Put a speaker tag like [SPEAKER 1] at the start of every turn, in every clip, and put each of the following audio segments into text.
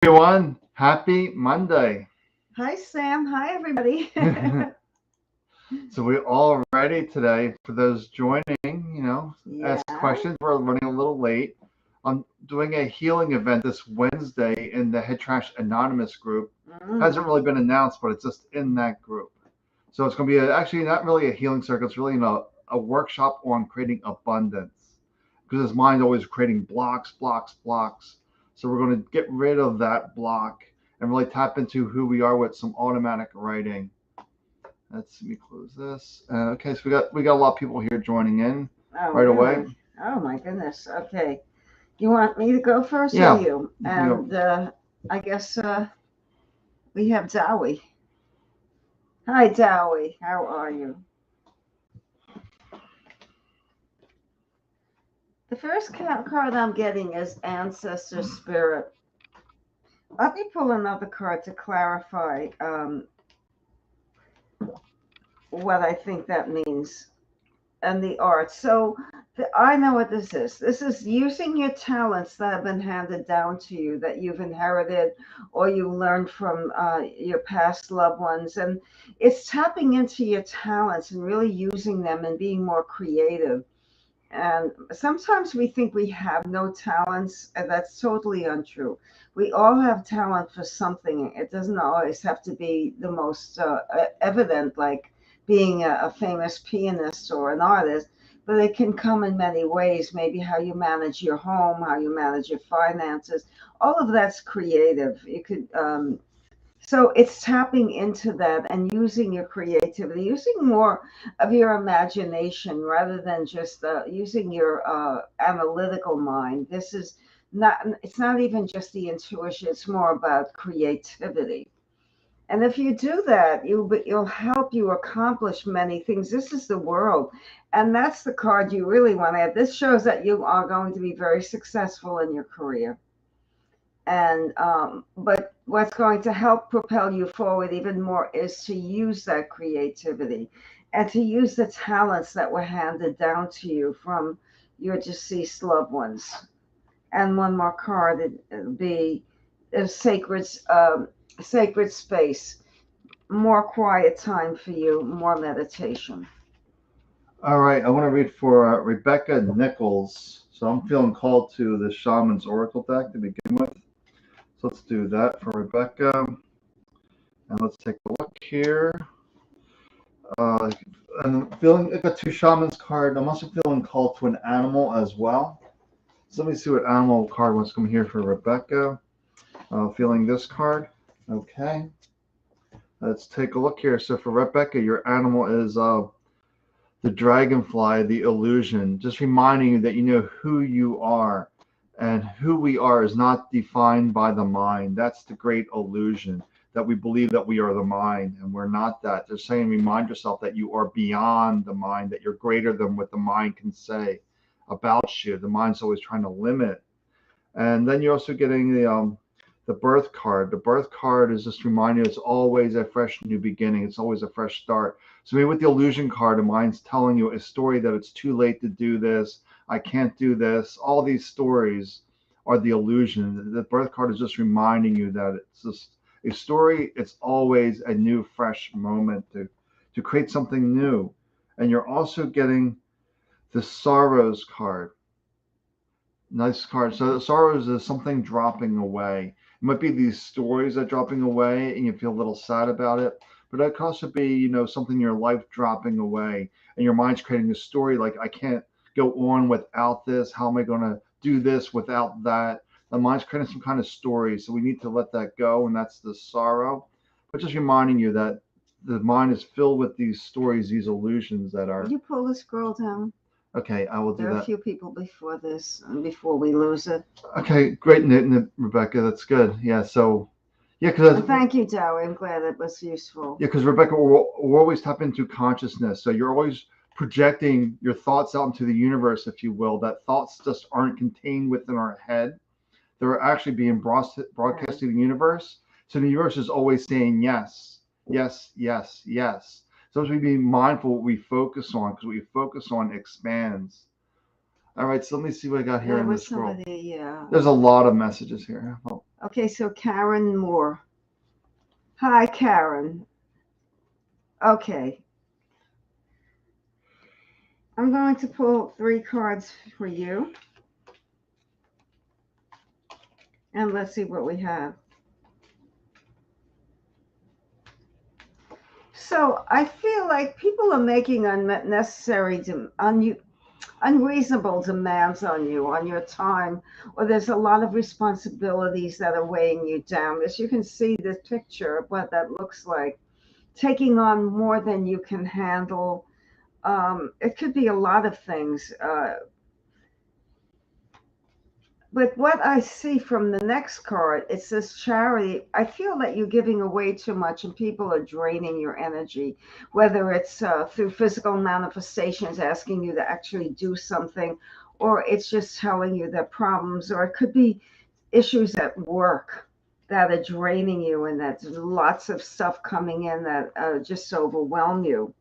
[SPEAKER 1] Everyone, happy Monday.
[SPEAKER 2] Hi, Sam. Hi, everybody.
[SPEAKER 1] So we're all ready today for those joining, ask
[SPEAKER 2] Yeah.
[SPEAKER 1] questions. We're running a little late. I'm doing a healing event this Wednesday in the Headtrash Anonymous group. Hasn't
[SPEAKER 2] Mm.
[SPEAKER 1] really been announced, but it's just in that group. So it's going to be actually not really a healing circle. It's really a workshop on creating abundance because his mind's always creating blocks, blocks, blocks. So we're going to get rid of that block and really tap into who we are with some automatic writing. Let me close this. Okay, so we got a lot of people here joining in
[SPEAKER 2] Oh,
[SPEAKER 1] right away.
[SPEAKER 2] really? Oh, my goodness. Okay. You want me to go first or
[SPEAKER 1] Yeah,
[SPEAKER 2] you?
[SPEAKER 1] you can go.
[SPEAKER 2] And I guess we have Dowie. Hi, Dowie. How are you? The first card I'm getting is Ancestor Spirit. Let me pull another card to clarify what I think that means. And the art. So I know what this is. This is using your talents that have been handed down to you, that you've inherited or you learned from your past loved ones. And it's tapping into your talents and really using them and being more creative. And sometimes we think we have no talents, and that's totally untrue. We all have talent for something. It doesn't always have to be the most evident, like being a famous pianist or an artist, but it can come in many ways. Maybe how you manage your home, how you manage your finances. All of that's creative. You could so it's tapping into that and using your creativity, using more of your imagination rather than just using your analytical mind. This is not, it's not even just the intuition, it's more about creativity. And if you do that, you'll help you accomplish many things. This is the world. And that's the card you really want to have. This shows that you are going to be very successful in your career. And but what's going to help propel you forward even more is to use that creativity and to use the talents that were handed down to you from your deceased loved ones. And one more card, it'll be a sacred space, more quiet time for you, more meditation.
[SPEAKER 1] All right, I want to read for Rebecca Nichols. So I'm feeling called to the Shaman's Oracle deck to begin with. So let's do that for Rebecca. And let's take a look here. Uh, I'm feeling, I got two Shaman's card. I'm also feeling called to an animal as well. So let me see what animal card wants to come here for Rebecca. Feeling this card. Okay. Let's take a look here. So for Rebecca, your animal is the dragonfly, the illusion, just reminding you that you know who you are. And who we are is not defined by the mind. That's the great illusion that we believe that we are the mind and we're not that. They're saying remind yourself that you are beyond the mind, that you're greater than what the mind can say about you. The mind's always trying to limit. And then you're also getting the birth card. The birth card is just reminding you it's always a fresh new beginning. It's always a fresh start. So maybe with the illusion card, the mind's telling you a story that it's too late to do this. I can't do this. All these stories are the illusion. The birth card is just reminding you that it's just a story. It's always a new, fresh moment to create something new. And you're also getting the sorrows card. Nice card. So sorrows is something dropping away. It might be these stories that are dropping away and you feel a little sad about it. But it could also be, something in your life dropping away and your mind's creating a story like I can't go on without this. How am I gonna do this without that? The mind's creating some kind of story. So we need to let that go, and that's the sorrow. But just reminding you that the mind is filled with these stories, these illusions that
[SPEAKER 2] Would
[SPEAKER 1] are
[SPEAKER 2] you pull the scroll down?
[SPEAKER 1] okay, I will do
[SPEAKER 2] There are a
[SPEAKER 1] that.
[SPEAKER 2] few people before this, and before we lose it.
[SPEAKER 1] Okay, great, Rebecca. That's good. Yeah. So, yeah, because
[SPEAKER 2] Thank you, Dowie. I'm glad it was useful.
[SPEAKER 1] yeah, because Rebecca, we're always tap into consciousness. So you're always projecting your thoughts out into the universe, if you will. That thoughts just aren't contained within our head. They're actually being broadcast to the universe. So the universe is always saying yes, yes, yes, yes. So as we be mindful what we focus on, because what we focus on expands. All right, so let me see what I got here
[SPEAKER 2] There
[SPEAKER 1] in the
[SPEAKER 2] was
[SPEAKER 1] scroll.
[SPEAKER 2] somebody,
[SPEAKER 1] There's a lot of messages here.
[SPEAKER 2] Okay, so Karen Moore. Hi, Karen. Okay, I'm going to pull 3 cards for you, and let's see what we have. So I feel like people are making unnecessary, unreasonable demands on you, on your time, or there's a lot of responsibilities that are weighing you down. As you can see this picture of what that looks like, taking on more than you can handle. It could be a lot of things. But what I see from the next card, it says charity. I feel that you're giving away too much and people are draining your energy, whether it's through physical manifestations, asking you to actually do something, or it's just telling you their problems, or it could be issues at work that are draining you and that's lots of stuff coming in that just overwhelm you.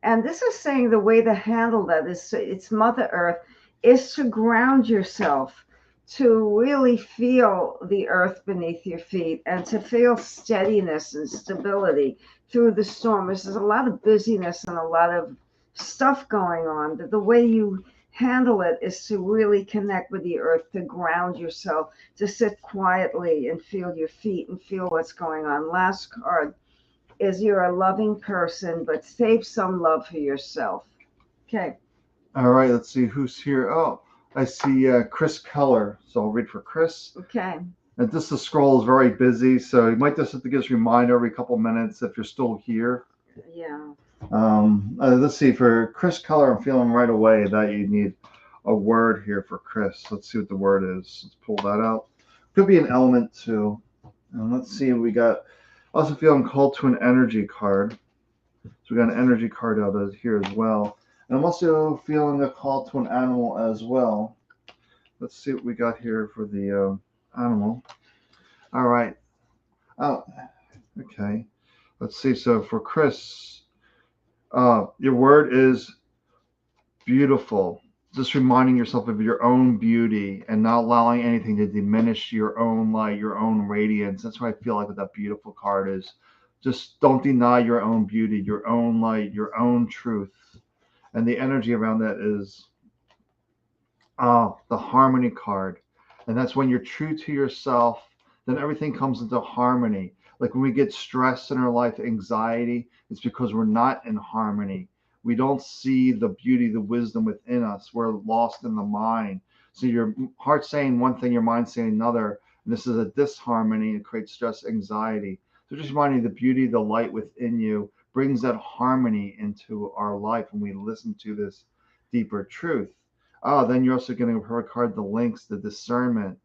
[SPEAKER 2] And this is saying the way to handle that is it's Mother Earth is to ground yourself, to really feel the earth beneath your feet and to feel steadiness and stability through the storm. There's a lot of busyness and a lot of stuff going on, but the way you handle it is to really connect with the earth, to ground yourself, to sit quietly and feel your feet and feel what's going on. Last card is you're a loving person, but save some love for yourself. Okay.
[SPEAKER 1] All right, let's see who's here. Oh, I see Chris Keller. So I'll read for Chris.
[SPEAKER 2] Okay.
[SPEAKER 1] And this the scroll is very busy, so you might just have to give us a reminder every couple minutes if you're still here.
[SPEAKER 2] Yeah.
[SPEAKER 1] Let's see, for Chris Keller, I'm feeling right away that you need a word here for Chris. Let's see what the word is. Let's pull that out. Could be an element too. And let's see, we got also feeling called to an energy card. So we got an energy card out of here as well. And I'm also feeling a call to an animal as well. Let's see what we got here for the animal. All right. Oh, okay. Let's see. So for Chris, your word is beautiful. Just reminding yourself of your own beauty and not allowing anything to diminish your own light, your own radiance. That's what I feel like with that beautiful card is. Just don't deny your own beauty, your own light, your own truth. And the energy around that is the harmony card. And that's when you're true to yourself, then everything comes into harmony. Like when we get stress in our life, anxiety, it's because we're not in harmony. We don't see the beauty, the wisdom within us. We're lost in the mind. So your heart's saying one thing, your mind's saying another. And this is a disharmony. It creates stress, anxiety. So just reminding you the beauty, the light within you brings that harmony into our life when we listen to this deeper truth. Oh, then you're also getting a card, the links, the discernment,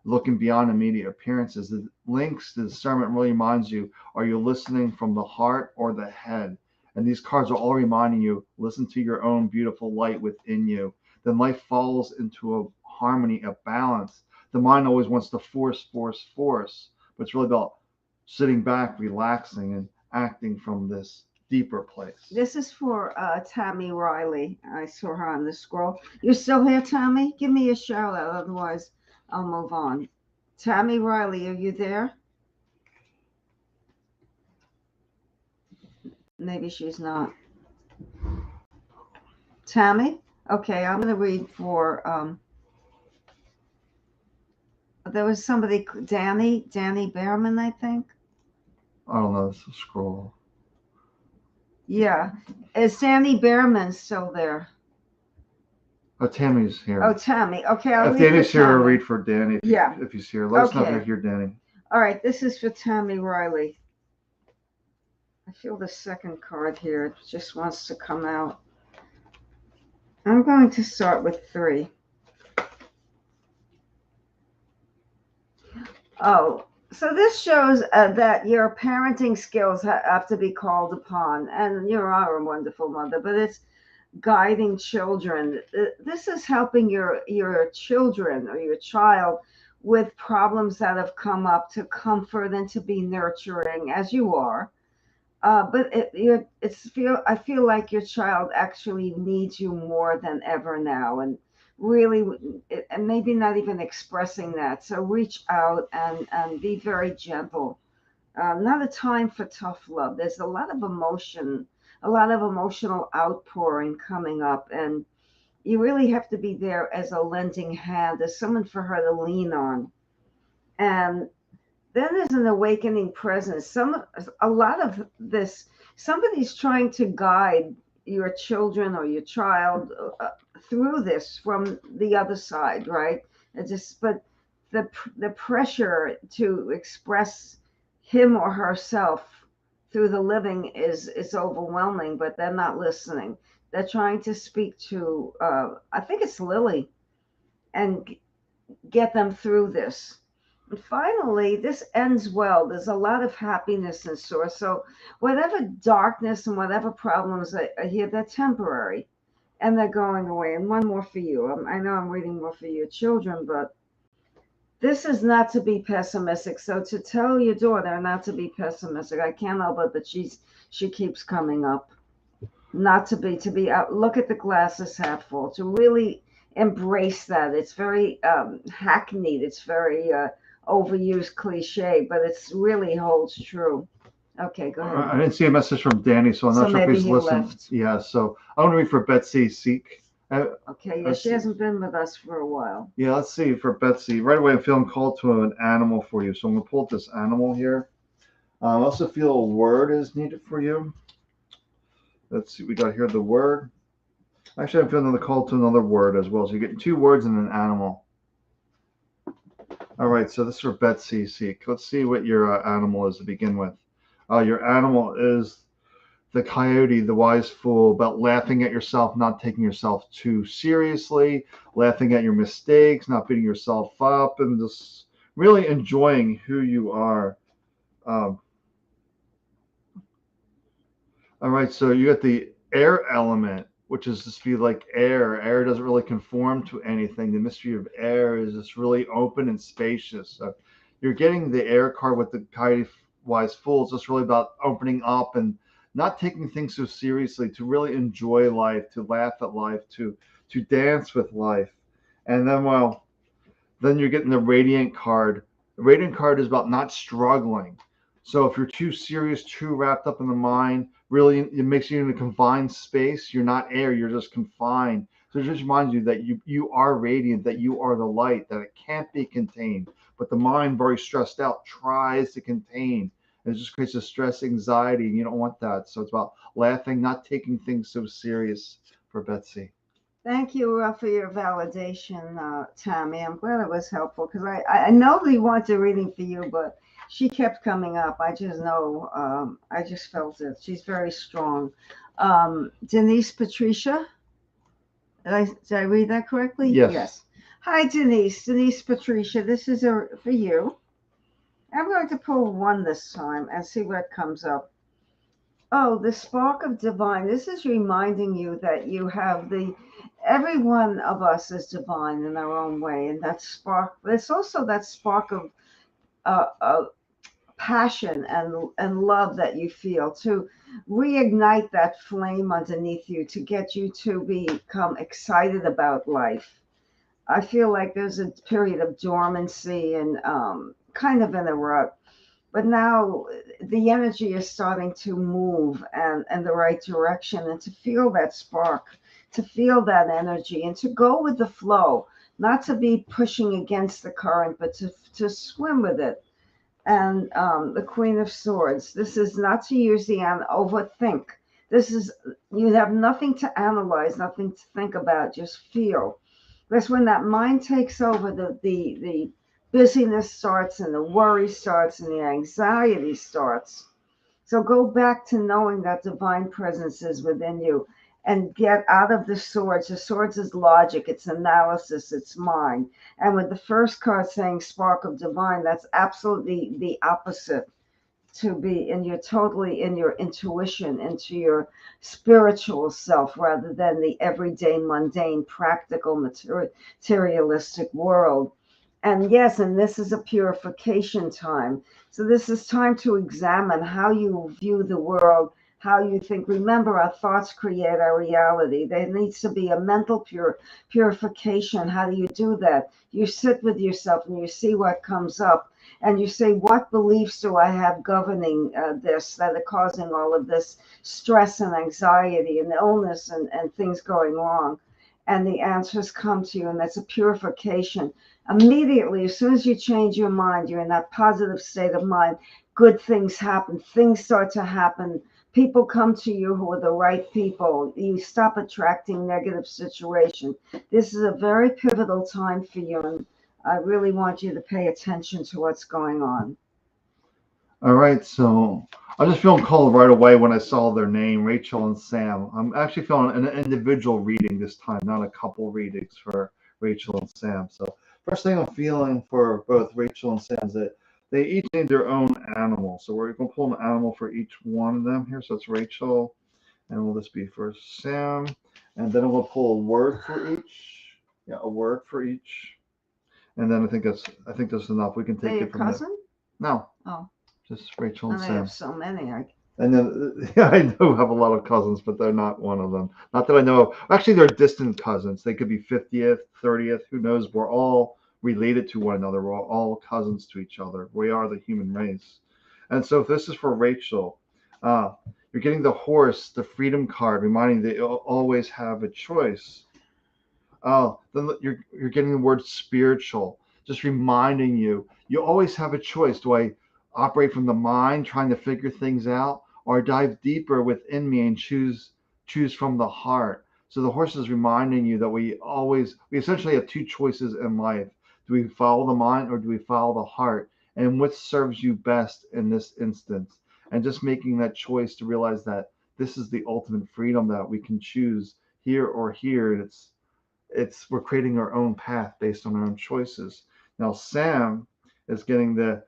[SPEAKER 1] looking beyond immediate appearances. The links, the discernment really reminds you, are you listening from the heart or the head? And these cards are all reminding you, listen to your own beautiful light within you. Then life falls into a harmony, a balance. The mind always wants to force, force, force, but it's really about sitting back, relaxing, and acting from this deeper place.
[SPEAKER 2] This is for Tammy Riley. I saw her on the scroll. You're still here, Tammy? Give me a shout out, otherwise I'll move on. Tammy Riley, are you there? Maybe she's not. Tammy? Okay, I'm going to read for, there was somebody, Danny Behrman, I think.
[SPEAKER 1] I don't know, it's a scroll.
[SPEAKER 2] Yeah. Is Danny Behrman still there?
[SPEAKER 1] Oh, Tammy's here.
[SPEAKER 2] Oh, Tammy. Okay, I'll
[SPEAKER 1] if
[SPEAKER 2] read
[SPEAKER 1] Danny's
[SPEAKER 2] for
[SPEAKER 1] here,
[SPEAKER 2] Tammy.
[SPEAKER 1] read for Danny.
[SPEAKER 2] Yeah.
[SPEAKER 1] If he's here, let us know if
[SPEAKER 2] Okay.
[SPEAKER 1] you're here, Danny.
[SPEAKER 2] All right, this is for Tammy Riley. I feel the second card here. It just wants to come out. I'm going to start with 3. Oh, so this shows that your parenting skills have to be called upon, and you are a wonderful mother, but it's guiding children. This is helping your children or your child with problems that have come up, to comfort and to be nurturing as you are. But I feel like your child actually needs you more than ever now, and really, and maybe not even expressing that. So reach out and be very gentle. Not a time for tough love. There's a lot of emotion, a lot of emotional outpouring coming up, and you really have to be there as a lending hand, as someone for her to lean on. And then there's an awakening presence. A lot of this, somebody's trying to guide your children or your child through this from the other side, right? But the pressure to express him or herself through the living is overwhelming, but they're not listening. They're trying to speak to, I think it's Lily, and get them through this. And finally, this ends well. There's a lot of happiness in store. So, whatever darkness and whatever problems are here, they're temporary and they're going away. And one more for you. I know I'm reading more for your children, but this is not to be pessimistic. So, to tell your daughter not to be pessimistic, I can't help it, but she keeps coming up. Not to be out. Look at the glass as half full. To really embrace that. It's very hackneyed. It's very overused cliche, but it's really holds true. Okay, go ahead.
[SPEAKER 1] I didn't see a message from Danny, so I'm
[SPEAKER 2] So
[SPEAKER 1] not sure if
[SPEAKER 2] maybe
[SPEAKER 1] he's
[SPEAKER 2] he
[SPEAKER 1] listening.
[SPEAKER 2] left.
[SPEAKER 1] Yeah, so I want to read for Betsy Seek.
[SPEAKER 2] Okay, yeah, she hasn't been with us for a while.
[SPEAKER 1] Yeah, let's see for Betsy. Right away, I'm feeling called to an animal for you, so I'm gonna pull up this animal here. I also feel a word is needed for you. Let's see, we got here the word. Actually, I'm feeling the call to another word as well. So you're getting two words and an animal. All right, so this is for Betsy Seek. Let's see what your animal is to begin with. Your animal is the coyote, the wise fool, about laughing at yourself, not taking yourself too seriously, laughing at your mistakes, not beating yourself up, and just really enjoying who you are. Um, all right, so you got the air element, which is just be like air. Air doesn't really conform to anything. The mystery of air is just really open and spacious. So you're getting the air card with the coyote wise fool. It's just really about opening up and not taking things so seriously, to really enjoy life, to laugh at life, to dance with life. And then then you're getting the radiant card. The radiant card is about not struggling. So if you're too serious, too wrapped up in the mind, really it makes you in a confined space. You're not air, you're just confined. So it just reminds you that you are radiant, that you are the light, that it can't be contained. But the mind, very stressed out, tries to contain. And it just creates a stress, anxiety, and you don't want that. So it's about laughing, not taking things so serious for Betsy.
[SPEAKER 2] Thank you for your validation, Tammy. I'm glad it was helpful because I know they want a reading for you, but she kept coming up. I just know, I just felt it. She's very strong. Denise Patricia, did I read that correctly?
[SPEAKER 1] Yes.
[SPEAKER 2] Hi, Denise. Denise Patricia, this is for you. I'm going to pull one this time and see what comes up. Oh, the spark of divine. This is reminding you that you have every one of us is divine in our own way. And that spark, there's also that spark of passion and love that you feel to reignite that flame underneath you to get you to become excited about life. I feel like there's a period of dormancy and kind of in a rut. But now the energy is starting to move and in the right direction, and to feel that spark, to feel that energy, and to go with the flow, not to be pushing against the current, but to swim with it. And the Queen of Swords. This is not to use the overthink. This is, you have nothing to analyze, nothing to think about, just feel. Because when that mind takes over, the busyness starts and the worry starts and the anxiety starts. So go back to knowing that divine presence is within you and get out of the swords. The swords is logic, it's analysis, it's mind. And with the first card saying spark of divine, that's absolutely the opposite. To be totally in your intuition, into your spiritual self, rather than the everyday mundane practical materialistic world. And yes, and this is a purification time. So this is time to examine how you view the world, how you think. Remember, our thoughts create our reality. There needs to be a mental purification. How do you do that? You sit with yourself and you see what comes up. And you say, what beliefs do I have governing this that are causing all of this stress and anxiety and illness and things going wrong? And the answers come to you, and that's a purification. Immediately, as soon as you change your mind, you're in that positive state of mind, good things happen, things start to happen. People come to you who are the right people. You stop attracting negative situations. This is a very pivotal time for you, and I really want you to pay attention to what's going on.
[SPEAKER 1] All right, so I'm just feeling called right away when I saw their name, Rachel and Sam. I'm actually feeling an individual reading this time, not a couple readings for Rachel and Sam. So first thing I'm feeling for both Rachel and Sam is that they each need their own animal. So we're going to pull an animal for each one of them here. So it's Rachel, and will this be for Sam? And then we'll pull a word for each. Yeah, a word for each. And then I think that's enough. We can take
[SPEAKER 2] They
[SPEAKER 1] it
[SPEAKER 2] a
[SPEAKER 1] from there.
[SPEAKER 2] cousin?
[SPEAKER 1] No.
[SPEAKER 2] Oh.
[SPEAKER 1] Just Rachel and
[SPEAKER 2] I
[SPEAKER 1] Sam.
[SPEAKER 2] have so many.
[SPEAKER 1] And then yeah, I do have a lot of cousins, but they're not one of them. Not that I know of. Actually, they're distant cousins. They could be 50th, 30th. Who knows? We're all related to one another. We're all cousins to each other. We are the human race. And so if this is for Rachel, uh, you're getting the horse, the freedom card, reminding that you'll always have a choice. Then you're getting the word spiritual, just reminding you always have a choice. Do I operate from the mind, trying to figure things out, or dive deeper within me and choose from the heart? So the horse is reminding you that we essentially have two choices in life. Do we follow the mind or do we follow the heart? And what serves you best in this instance? And just making that choice to realize that this is the ultimate freedom that we can choose here or here. And it's we're creating our own path based on our own choices. Now Sam is getting the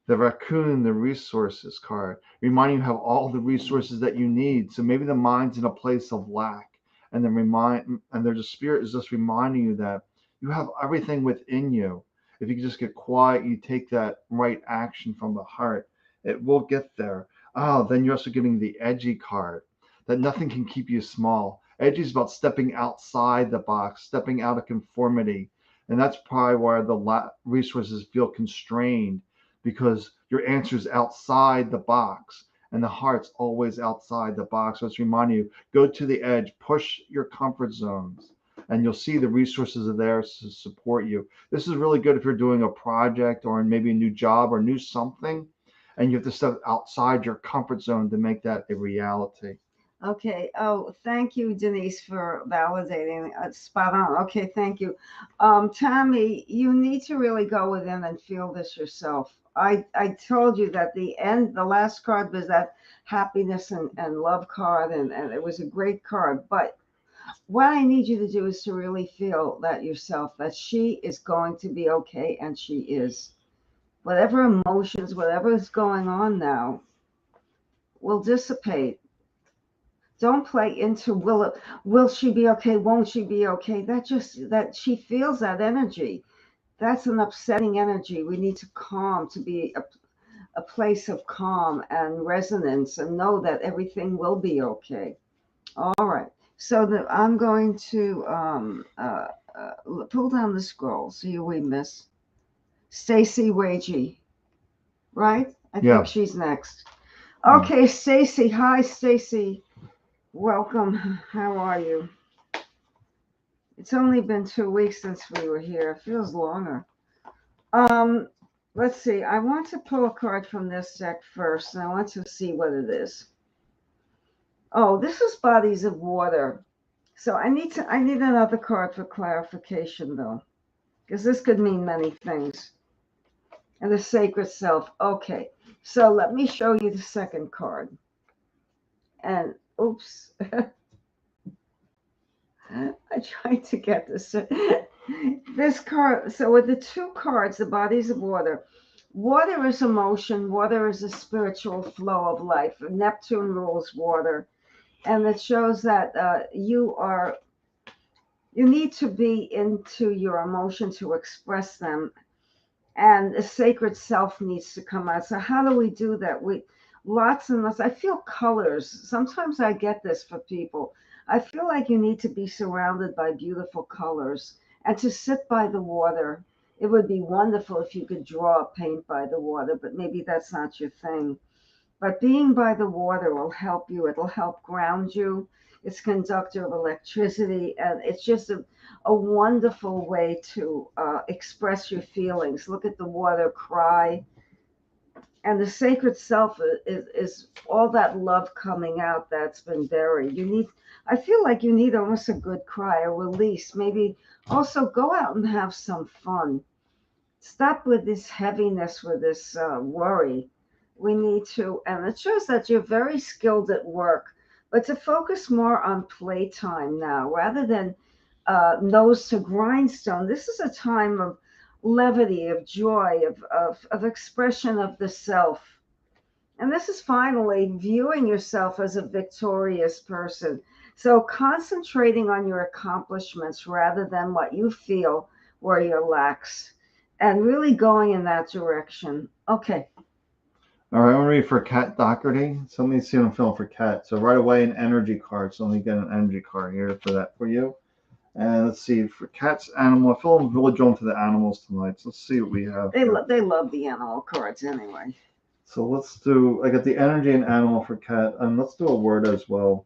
[SPEAKER 1] raccoon, the resources card, reminding you have all the resources that you need. So maybe the mind's in a place of lack, and then the spirit is just reminding you that you have everything within you. If you can just get quiet, you take that right action from the heart, it will get there. Oh, then you're also getting the edgy card, that nothing can keep you small. Edgy is about stepping outside the box, stepping out of conformity. And that's probably why the resources feel constrained, because your answer is outside the box and the heart's always outside the box. So it's reminding you, go to the edge, push your comfort zones, and you'll see the resources are there to support you. This is really good if you're doing a project or maybe a new job or new something, and you have to step outside your comfort zone to make that a reality.
[SPEAKER 2] Okay. Oh, thank you, Denise, for validating. Spot on. Okay, thank you. Tammy, you need to really go within and feel this yourself. I told you that the last card was that happiness and love card, and it was a great card. But what I need you to do is to really feel that yourself, that she is going to be okay, and she is. Whatever emotions, whatever is going on now, will dissipate. Don't play into will she be okay, won't she be okay. That she feels that energy. That's an upsetting energy. We need to calm, to be a place of calm and resonance, and know that everything will be okay. All right, so I'm going to pull down the scroll. See who we miss. Stacy Wagey, right? I think
[SPEAKER 1] Yeah.
[SPEAKER 2] she's next. Okay, Stacy. Hi, Stacy. Welcome. How are you? It's only been 2 weeks since we were here. It feels longer. Um, let's see. I want to pull a card from this deck first, and I want to see what it is. Oh, this is bodies of water. So I need another card for clarification though, because this could mean many things. And the sacred self. Okay. So let me show you the second card. And oops. I tried to get this. This card, so with the two cards, the bodies of water, water is emotion, water is a spiritual flow of life. Neptune rules water. And it shows that you need to be into your emotion to express them. And the sacred self needs to come out. So how do we do that? lots and lots. I feel colors. Sometimes I get this for people. I feel like you need to be surrounded by beautiful colors and to sit by the water. It would be wonderful if you could draw paint by the water, but maybe that's not your thing. But being by the water will help you. It'll help ground you. It's conductor of electricity, and it's just a wonderful way to express your feelings. Look at the water, cry, and the sacred self is all that love coming out that's been buried. I feel like you need almost a good cry, a release. Maybe also go out and have some fun. Stop with this heaviness, with this worry. We need to, and it shows that you're very skilled at work, but to focus more on playtime now rather than nose to grindstone. This is a time of levity, of joy, of expression of the self. And this is finally viewing yourself as a victorious person. So concentrating on your accomplishments rather than what you feel were your lacks and really going in that direction. Okay.
[SPEAKER 1] All right, I'm gonna read for Kat Doherty. So let me see what I'm feeling for Kat. So right away, an energy card. So let me get an energy card here for that for you. And let's see, for Kat's animal, I feel I'm really drawn to the animals tonight. So let's see what we have.
[SPEAKER 2] They love the animal cards anyway.
[SPEAKER 1] So let's do, I got the energy and animal for Kat, and let's do a word as well.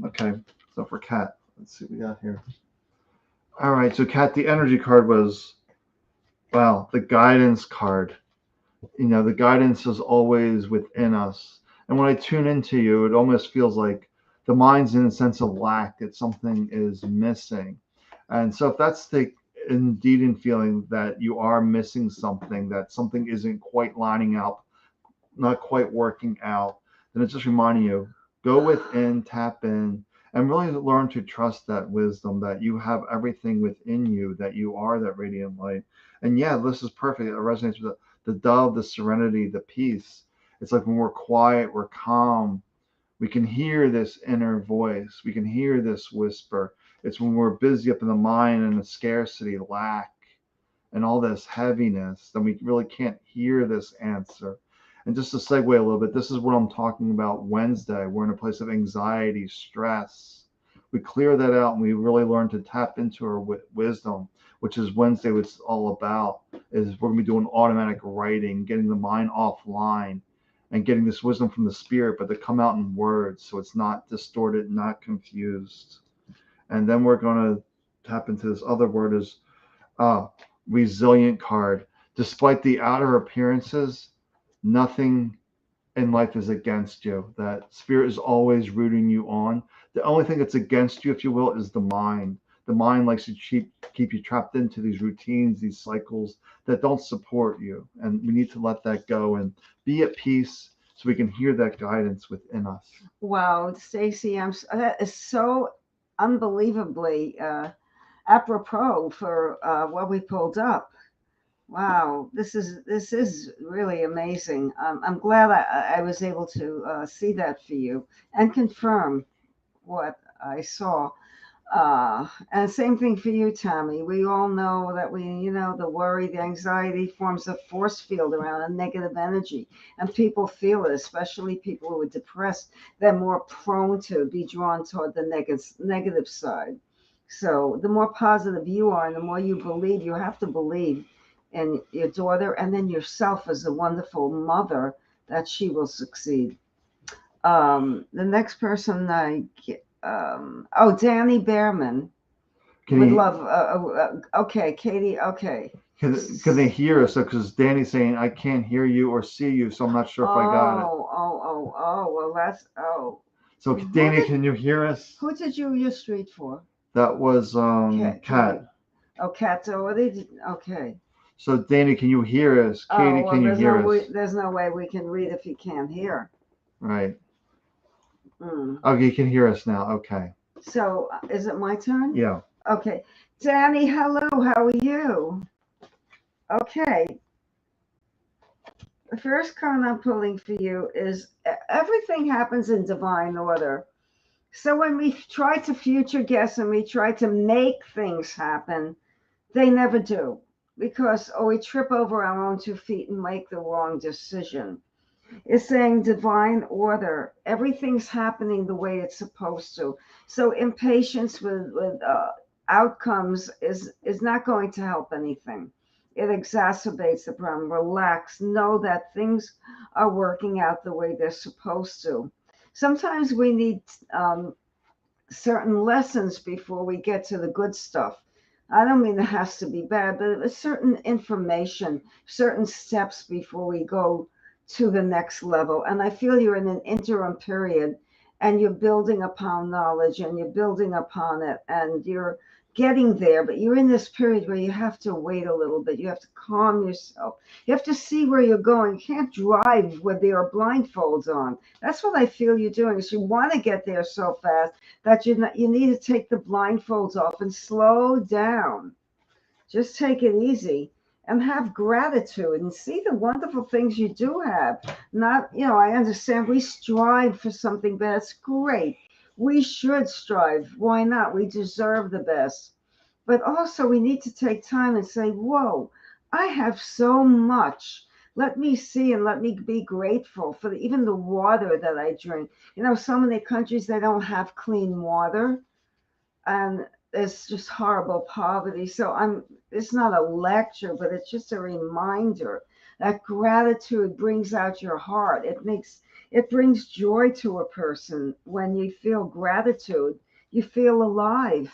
[SPEAKER 1] Okay, so for Kat, let's see what we got here. All right, so Kat, the energy card was, wow, the guidance card. You know, the guidance is always within us. And when I tune into you, it almost feels like the mind's in a sense of lack, that something is missing. And so if that's the indeed in feeling that you are missing something, that something isn't quite lining up, not quite working out, then it's just reminding you, go within, tap in, and really learn to trust that wisdom that you have everything within you, that you are that radiant light. And yeah, this is perfect. It resonates with the dove, the serenity, the peace. It's like when we're quiet, we're calm. We can hear this inner voice. We can hear this whisper. It's when we're busy up in the mind and the scarcity, lack, and all this heaviness, then we really can't hear this answer. And just to segue a little bit, this is what I'm talking about Wednesday. We're in a place of anxiety, stress. We clear that out and we really learn to tap into our wisdom, which is Wednesday, what it's all about, is we're going to be doing automatic writing, getting the mind offline and getting this wisdom from the spirit, but to come out in words so it's not distorted, not confused. And then we're going to tap into this other word is resilient card. Despite the outer appearances, nothing in life is against you. That spirit is always rooting you on. The only thing that's against you, if you will, is the mind. The mind likes to keep you trapped into these routines, these cycles that don't support you. And we need to let that go and be at peace so we can hear that guidance within us.
[SPEAKER 2] Wow, Stacy, that is so unbelievably apropos for what we pulled up. Wow, this is really amazing. I'm glad I was able to see that for you and confirm what I saw. And same thing for you, Tammy. We all know that the worry, the anxiety forms a force field around a negative energy, and people feel it, especially people who are depressed. They're more prone to be drawn toward the negative side. So the more positive you are, and the more you have to believe in your daughter, and then yourself as a wonderful mother, that she will succeed. The next person Danny Behrman would love. Okay, Katie. Okay.
[SPEAKER 1] Can they hear us? Because Danny's saying I can't hear you or see you, so I'm not sure if I got it.
[SPEAKER 2] Well, that's
[SPEAKER 1] So Danny, can you hear us?
[SPEAKER 2] Who did you just read for?
[SPEAKER 1] That was Kat.
[SPEAKER 2] Oh, Kat. Okay.
[SPEAKER 1] So Danny, can you hear us? Katie, can you hear us?
[SPEAKER 2] There's no way we can read if you can't hear.
[SPEAKER 1] Right. Okay, you can hear us now. Okay.
[SPEAKER 2] So is it my turn?
[SPEAKER 1] Yeah.
[SPEAKER 2] Okay. Danny, hello. How are you? Okay. The first card I'm pulling for you is everything happens in divine order. So when we try to future guess and we try to make things happen, they never do, because we trip over our own 2 feet and make the wrong decision. It's saying divine order. Everything's happening the way it's supposed to. So impatience with outcomes is not going to help anything. It exacerbates the problem. Relax. Know that things are working out the way they're supposed to. Sometimes we need um, certain lessons before we get to the good stuff. I don't mean it has to be bad, but a certain information, certain steps before we go to the next level. And I feel you're in an interim period and you're building upon knowledge and you're building upon it and you're getting there, but you're in this period where you have to wait a little bit. You have to calm yourself. You have to see where you're going. You can't drive with your blindfolds on. That's what I feel you're doing is you want to get there so fast that you need to take the blindfolds off and slow down. Just take it easy and have gratitude and see the wonderful things you do have. Not, I understand we strive for something, but that's great. We should strive. Why not? We deserve the best. But also, we need to take time and say, whoa, I have so much. Let me see and let me be grateful for even the water that I drink. So many countries, they don't have clean water and it's just horrible poverty. So it's not a lecture, but it's just a reminder that gratitude brings out your heart. It brings joy to a person. When you feel gratitude, you feel alive.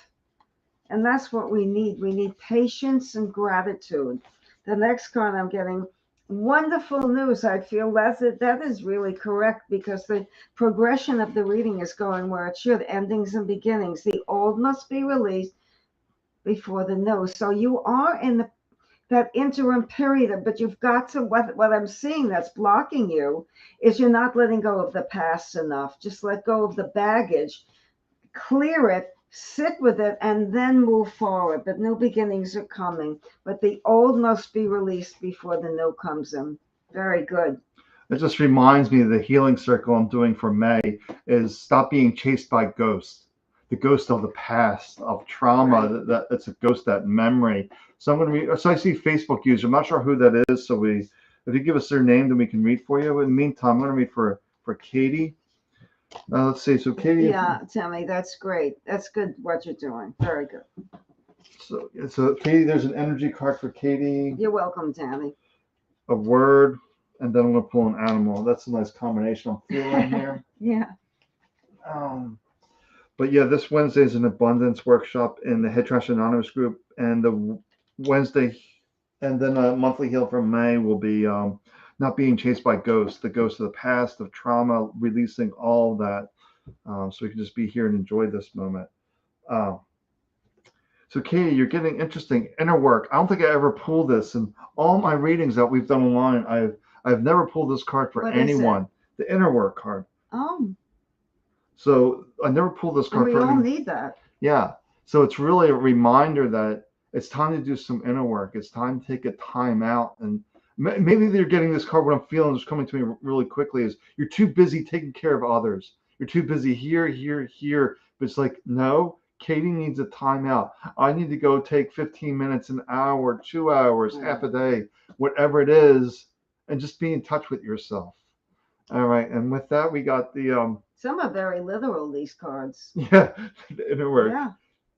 [SPEAKER 2] And that's what we need. We need patience and gratitude. The next card I'm getting, wonderful news. I feel that is really correct because the progression of the reading is going where it should. Endings and beginnings. The old must be released before the new. So you are in that interim period, but you've got to, what I'm seeing that's blocking you is you're not letting go of the past enough. Just let go of the baggage, clear it, sit with it, and then move forward. The new beginnings are coming, but the old must be released before the new comes in. Very good.
[SPEAKER 1] It just reminds me of the healing circle I'm doing for May is stop being chased by ghosts. The ghost of the past, of trauma,
[SPEAKER 2] Right.
[SPEAKER 1] that it's a ghost, that memory. So I'm going to read, so I see Facebook user. I'm not sure who that is. So if you give us their name, then we can read for you. In the meantime, I'm going to read for Katie. Let's see. So Katie.
[SPEAKER 2] Yeah, Tammy, that's great. That's good what you're doing. Very good.
[SPEAKER 1] So Katie, there's an energy card for Katie.
[SPEAKER 2] You're welcome, Tammy.
[SPEAKER 1] A word, and then I'm going to pull an animal. That's a nice combination I'm feeling here.
[SPEAKER 2] Yeah.
[SPEAKER 1] But yeah, this Wednesday is an abundance workshop in the Headtrash Anonymous group, and the Wednesday, and then a monthly heal from May will be not being chased by ghosts, the ghosts of the past, of trauma, releasing all that, so we can just be here and enjoy this moment. So Katie, you're getting interesting inner work. I don't think I ever pulled this in all my readings that we've done online. I've never pulled this card for
[SPEAKER 2] What is
[SPEAKER 1] anyone. The inner work card.
[SPEAKER 2] Oh,
[SPEAKER 1] So I never pulled this card
[SPEAKER 2] we
[SPEAKER 1] for
[SPEAKER 2] all
[SPEAKER 1] anyone.
[SPEAKER 2] need that.
[SPEAKER 1] Yeah. So it's really a reminder that it's time to do some inner work. It's time to take a time out. And maybe you're getting this card. What I'm feeling is coming to me really quickly is you're too busy taking care of others. You're too busy here, here, here. But it's like, no, Katie needs a time out. I need to go take 15 minutes, an hour, 2 hours, half a day, whatever it is, and just be in touch with yourself. All right. And with that, we got the
[SPEAKER 2] Some are very literal, these cards.
[SPEAKER 1] yeah, the inner work.
[SPEAKER 2] Yeah,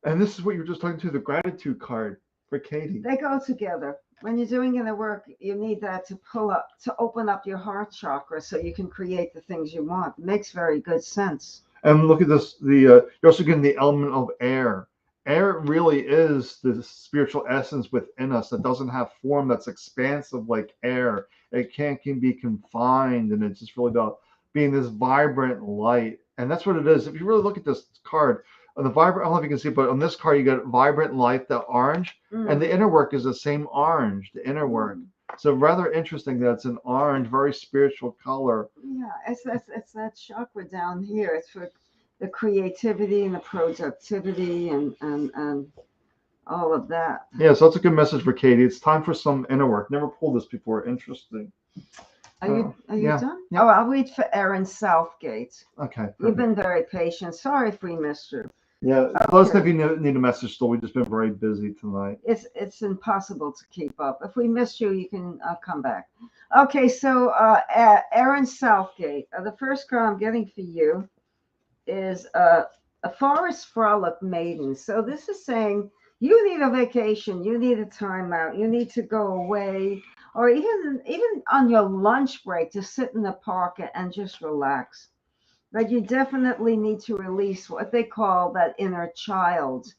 [SPEAKER 1] And this is what you were just talking to, the gratitude card for Katie.
[SPEAKER 2] they go together. When you're doing inner work, you need that to open up your heart chakra so you can create the things you want. It makes very good sense.
[SPEAKER 1] And look at this, you're also getting the element of air. Air really is the spiritual essence within us that doesn't have form, that's expansive like air. It can be confined, and it's just really about being this vibrant light. And that's what it is. If you really look at this card, on the vibrant, I don't know if you can see, but on this card, you got vibrant light, the orange, and the inner work is the same orange, the inner work. So rather interesting that it's an orange, very spiritual color.
[SPEAKER 2] Yeah, it's that chakra down here. It's for the creativity and the productivity and all of that.
[SPEAKER 1] Yeah, so that's a good message for Katie. It's time for some inner work. Never pulled this before. Interesting.
[SPEAKER 2] Are you
[SPEAKER 1] yeah.
[SPEAKER 2] done?
[SPEAKER 1] Yeah.
[SPEAKER 2] Oh, I'll read for Erin Southgate.
[SPEAKER 1] Okay.
[SPEAKER 2] You've been very patient. Sorry if we missed you.
[SPEAKER 1] Yeah, let us know if you need a message still. We've just been very busy tonight.
[SPEAKER 2] It's impossible to keep up. If we missed you, you can come back. Okay, so Aaron Southgate. The first card I'm getting for you is a forest frolic maiden. So this is saying you need a vacation, you need a time out, you need to go away, or even on your lunch break to sit in the park and just relax. But you definitely need to release what they call that inner child.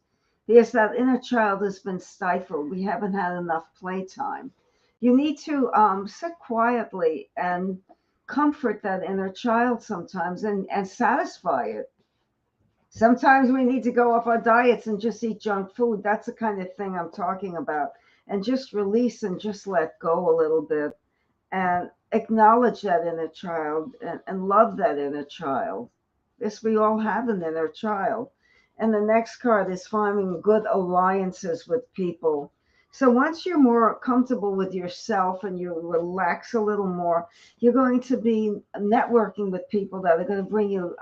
[SPEAKER 2] Because that inner child has been stifled. We haven't had enough playtime. You need to sit quietly and comfort that inner child sometimes and satisfy it. Sometimes we need to go off our diets and just eat junk food. That's the kind of thing I'm talking about. And just release and just let go a little bit and acknowledge that inner child and love that inner child. Yes, we all have an inner child. And the next card is finding good alliances with people. So once you're more comfortable with yourself and you relax a little more, you're going to be networking with people that are going to bring you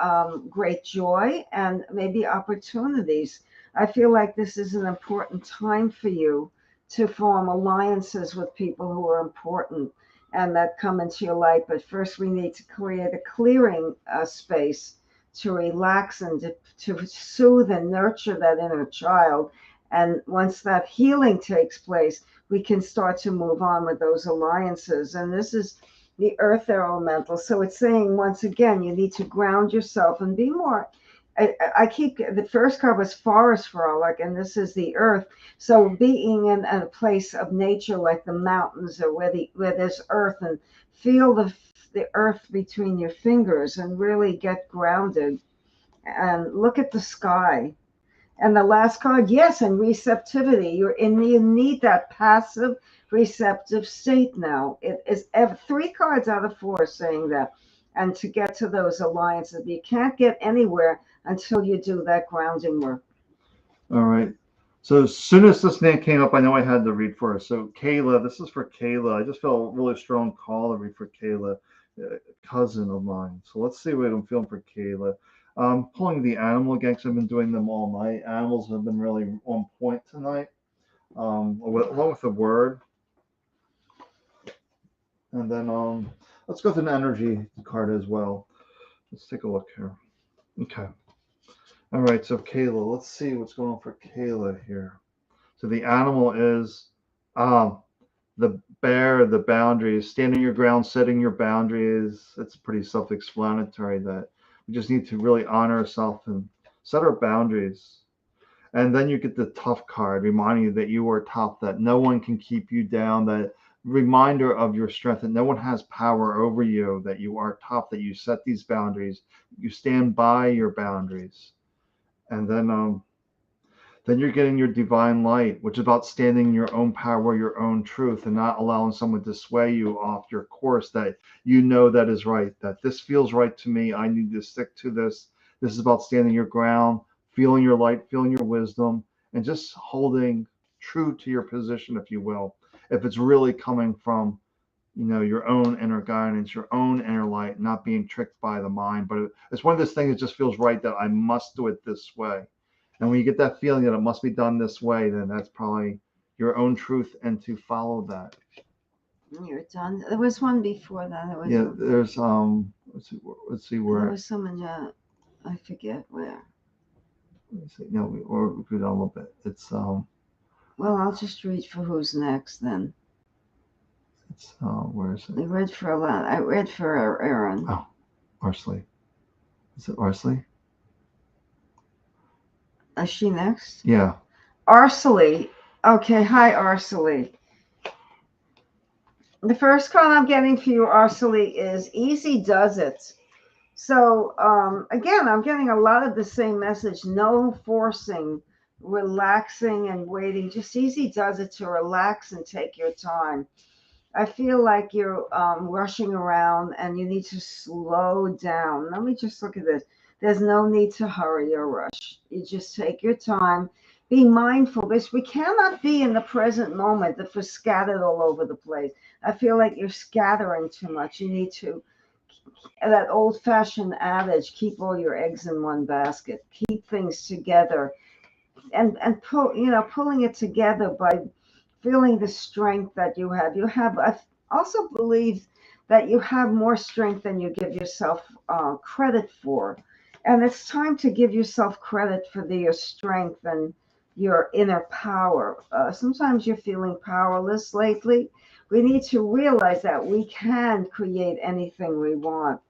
[SPEAKER 2] great joy and maybe opportunities. I feel like this is an important time for you to form alliances with people who are important and that come into your life. But first, we need to create a clearing space to relax and to soothe and nurture that inner child. And once that healing takes place, we can start to move on with those alliances. And this is the earth elemental. So it's saying, once again, you need to ground yourself and be more. I keep the first card was forest frolic, and this is the earth. So being in a place of nature like the mountains or where there's earth and feel the earth between your fingers and really get grounded and look at the sky. And the last card, yes, and receptivity. You need that passive receptive state now. It is 3 cards out of 4 saying that. And to get to those alliances, you can't get anywhere until you do that grounding work.
[SPEAKER 1] All right. So as soon as this name came up, I know I had to read for her. So Kayla, this is for Kayla. I just felt a really strong call to read for Kayla, cousin of mine. So let's see what I'm feeling for Kayla. Pulling the animal again, 'cause I've been doing them all night. Animals have been really on point tonight, along with the word. And then let's go through an energy card as well. Let's take a look here. Okay. All right. So Kayla, let's see what's going on for Kayla here. So the animal is um, the bear, the boundaries, standing your ground, setting your boundaries. It's pretty self-explanatory that we just need to really honor ourselves and set our boundaries. And then you get the tough card, reminding you that you are tough, that no one can keep you down, that reminder of your strength, that no one has power over you, that you are tough, that you set these boundaries, you stand by your boundaries. And then you're getting your divine light, which is about standing in your own power, your own truth, and not allowing someone to sway you off your course that you know that is right, that this feels right to me. I need to stick to this. This is about standing your ground, feeling your light, feeling your wisdom, and just holding true to your position, if you will. If it's really coming from, your own inner guidance, your own inner light, not being tricked by the mind. But it's one of those things that just feels right that I must do it this way. And when you get that feeling that it must be done this way, then that's probably your own truth and to follow that.
[SPEAKER 2] You're done. There was one before that.
[SPEAKER 1] Yeah, there's let's see where
[SPEAKER 2] there was someone. I forget where.
[SPEAKER 1] let's see, no, or we go down a little bit.
[SPEAKER 2] Well, I'll just read for who's next then.
[SPEAKER 1] It's where is it?
[SPEAKER 2] I read for a lot. I read for Aaron.
[SPEAKER 1] Oh, Arsley. Is it Arsley?
[SPEAKER 2] Is she next?
[SPEAKER 1] Yeah.
[SPEAKER 2] Arsley. Okay, hi Arsley. The first call I'm getting for you, Arsley, is easy does it. So again, I'm getting a lot of the same message. No forcing, relaxing and waiting. Just easy does it to relax and take your time. I feel like you're rushing around and you need to slow down. Let me just look at this. There's no need to hurry or rush. You just take your time. Be mindful. This we cannot be in the present moment if we're scattered all over the place. I feel like you're scattering too much. You need to that old-fashioned adage: keep all your eggs in one basket. Keep things together, and pulling it together by feeling the strength that you have. You have also believe that you have more strength than you give yourself credit for. And it's time to give yourself credit for your strength and your inner power. Sometimes you're feeling powerless lately. We need to realize that we can create anything we want.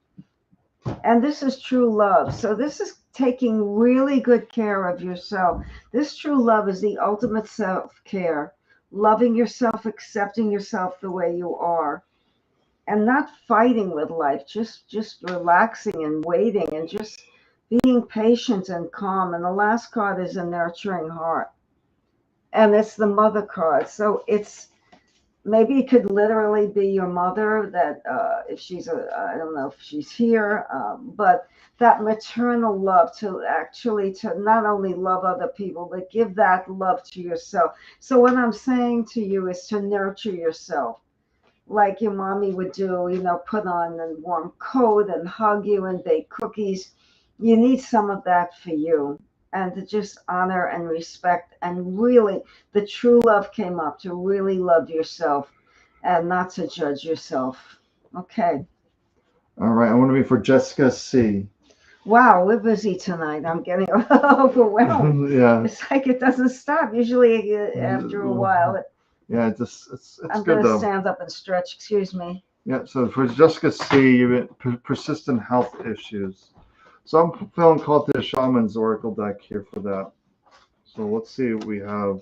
[SPEAKER 2] And this is true love. So, this is taking really good care of yourself. This true love is the ultimate self care, loving yourself, accepting yourself the way you are, and not fighting with life, just relaxing and waiting and just being patient and calm. And the last card is a nurturing heart, and it's the mother card. So it's, maybe it could literally be your mother, that if she's I don't know if she's here, but that maternal love, to actually to not only love other people but give that love to yourself. So what I'm saying to you is to nurture yourself like your mommy would do, put on a warm coat and hug you and bake cookies. You need some of that for you, and to just honor and respect, and really, the true love came up to really love yourself and not to judge yourself. Okay.
[SPEAKER 1] All right, I want to be for Jessica C.
[SPEAKER 2] Wow, we're busy tonight. I'm getting overwhelmed.
[SPEAKER 1] Yeah.
[SPEAKER 2] It's like it doesn't stop. Usually, after a while,
[SPEAKER 1] Yeah, it's
[SPEAKER 2] I'm
[SPEAKER 1] good
[SPEAKER 2] going to
[SPEAKER 1] though.
[SPEAKER 2] stand up and stretch. Excuse me.
[SPEAKER 1] Yeah, so for Jessica C, you've got persistent health issues. So I'm feeling called to the Shaman's Oracle deck here for that. So let's see what we have.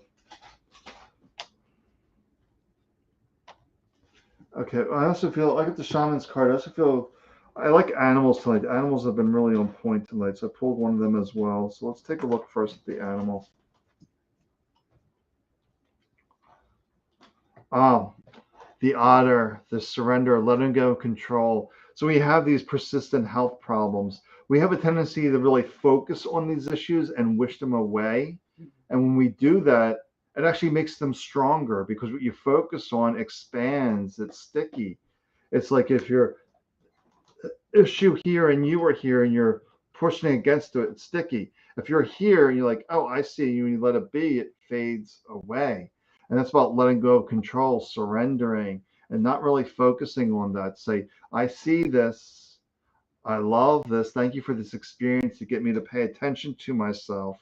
[SPEAKER 1] Okay, I also feel, I get the Shaman's card. I also feel, I like animals tonight. The animals have been really on point tonight, so I pulled one of them as well. So let's take a look first at the animal. Oh, the otter, the surrender, letting go of control. So we have these persistent health problems. We have a tendency to really focus on these issues and wish them away. And when we do that, it actually makes them stronger because what you focus on expands, it's sticky. It's like if you're issue here and you are here and you're pushing against it, it's sticky. If you're here and you're like, oh, I see you, and you let it be, it fades away. And that's about letting go of control, surrendering, and not really focusing on that. Say, I see this, I love this, thank you for this experience to get me to pay attention to myself.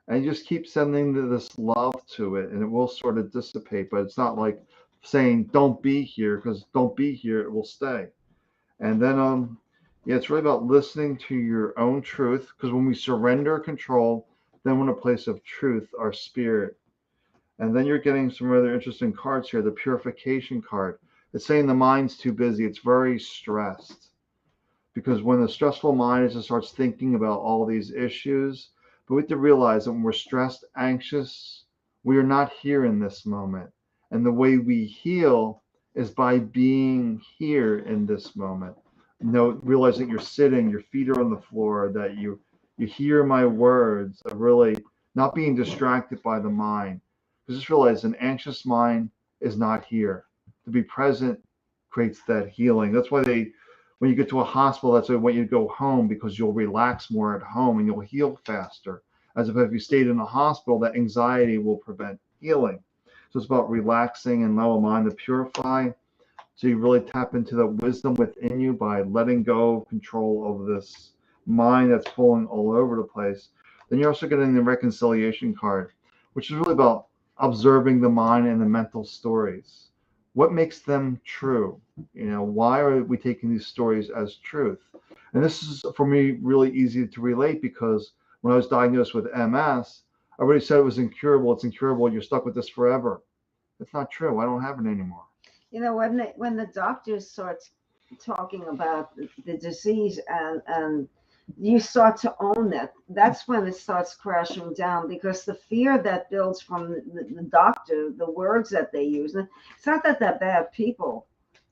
[SPEAKER 1] And you just keep sending this love to it, and it will sort of dissipate. But it's not like saying, don't be here, because don't be here, it will stay. And then, yeah, it's really about listening to your own truth, because when we surrender control, then we're in a place of truth, our spirit. And then you're getting some rather interesting cards here. The purification card. It's saying the mind's too busy. It's very stressed. Because when the stressful mind just starts thinking about all these issues, but we have to realize that when we're stressed, anxious, we are not here in this moment. And the way we heal is by being here in this moment. Realize that you're sitting, your feet are on the floor, that you hear my words, really not being distracted by the mind. Because just realize an anxious mind is not here. To be present creates that healing. That's why when you get to a hospital, that's why they want you to go home, because you'll relax more at home and you'll heal faster. As if you stayed in a hospital, that anxiety will prevent healing. So it's about relaxing and allow a mind to purify. So you really tap into the wisdom within you by letting go of control of this mind that's pulling all over the place. Then you're also getting the reconciliation card, which is really about observing the mind and the mental stories. What makes them true? Why are we taking these stories as truth? And this is, for me, really easy to relate, because when I was diagnosed with MS, everybody said it was incurable. It's incurable. You're stuck with this forever. It's not true. I don't have it anymore.
[SPEAKER 2] When the doctors start talking about the disease, and you start to own it, that's when it starts crashing down, because the fear that builds from the doctor, the words that they use, and it's not that they're bad people.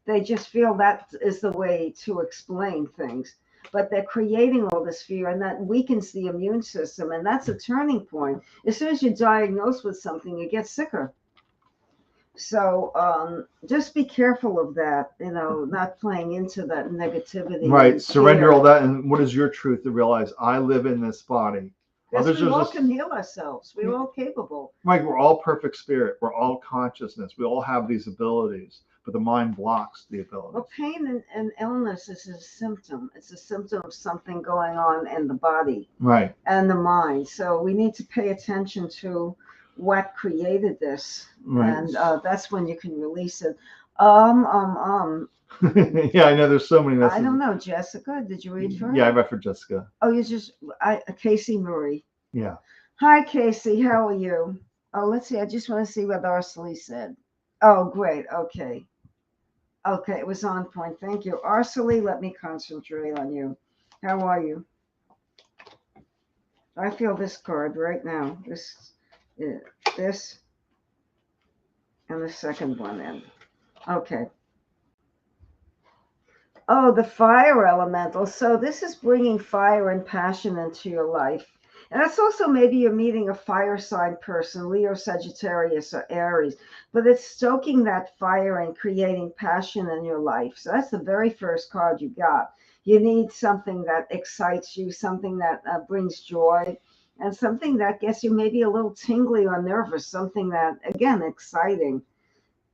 [SPEAKER 2] They just feel that is the way to explain things. But they're creating all this fear, and that weakens the immune system. And that's a turning point. As soon as you're diagnosed with something, you get sicker. So just be careful of that, not playing into that negativity.
[SPEAKER 1] Right. Surrender all that. And what is your truth to realize? I live in this body.
[SPEAKER 2] Because we all can heal ourselves. We're all capable.
[SPEAKER 1] Right. We're all perfect spirit. We're all consciousness. We all have these abilities. but the mind blocks the ability.
[SPEAKER 2] Well, pain and illness is a symptom. It's a symptom of something going on in the body
[SPEAKER 1] Right.
[SPEAKER 2] and the mind. So we need to pay attention to what created this,
[SPEAKER 1] Right.
[SPEAKER 2] and that's when you can release it.
[SPEAKER 1] Yeah, I know there's so many
[SPEAKER 2] I
[SPEAKER 1] messages.
[SPEAKER 2] don't know, Jessica. Did you read for her?
[SPEAKER 1] Yeah, I read for Jessica.
[SPEAKER 2] Oh, you just Casey Marie.
[SPEAKER 1] Yeah.
[SPEAKER 2] Hi, Casey. How are you? Oh, let's see. I just want to see what Arcely said. Oh, great. Okay. Okay, it was on point. Thank you. Arcely, let me concentrate on you. How are you? I feel this card right now. This, and the second one in. Okay. Oh, the fire elemental. So this is bringing fire and passion into your life. And that's also maybe you're meeting a fire sign person, Leo, Sagittarius, or Aries, but it's stoking that fire and creating passion in your life. So that's the very first card you got. You need something that excites you, something that brings joy, and something that gets you maybe a little tingly or nervous, something that, again, exciting.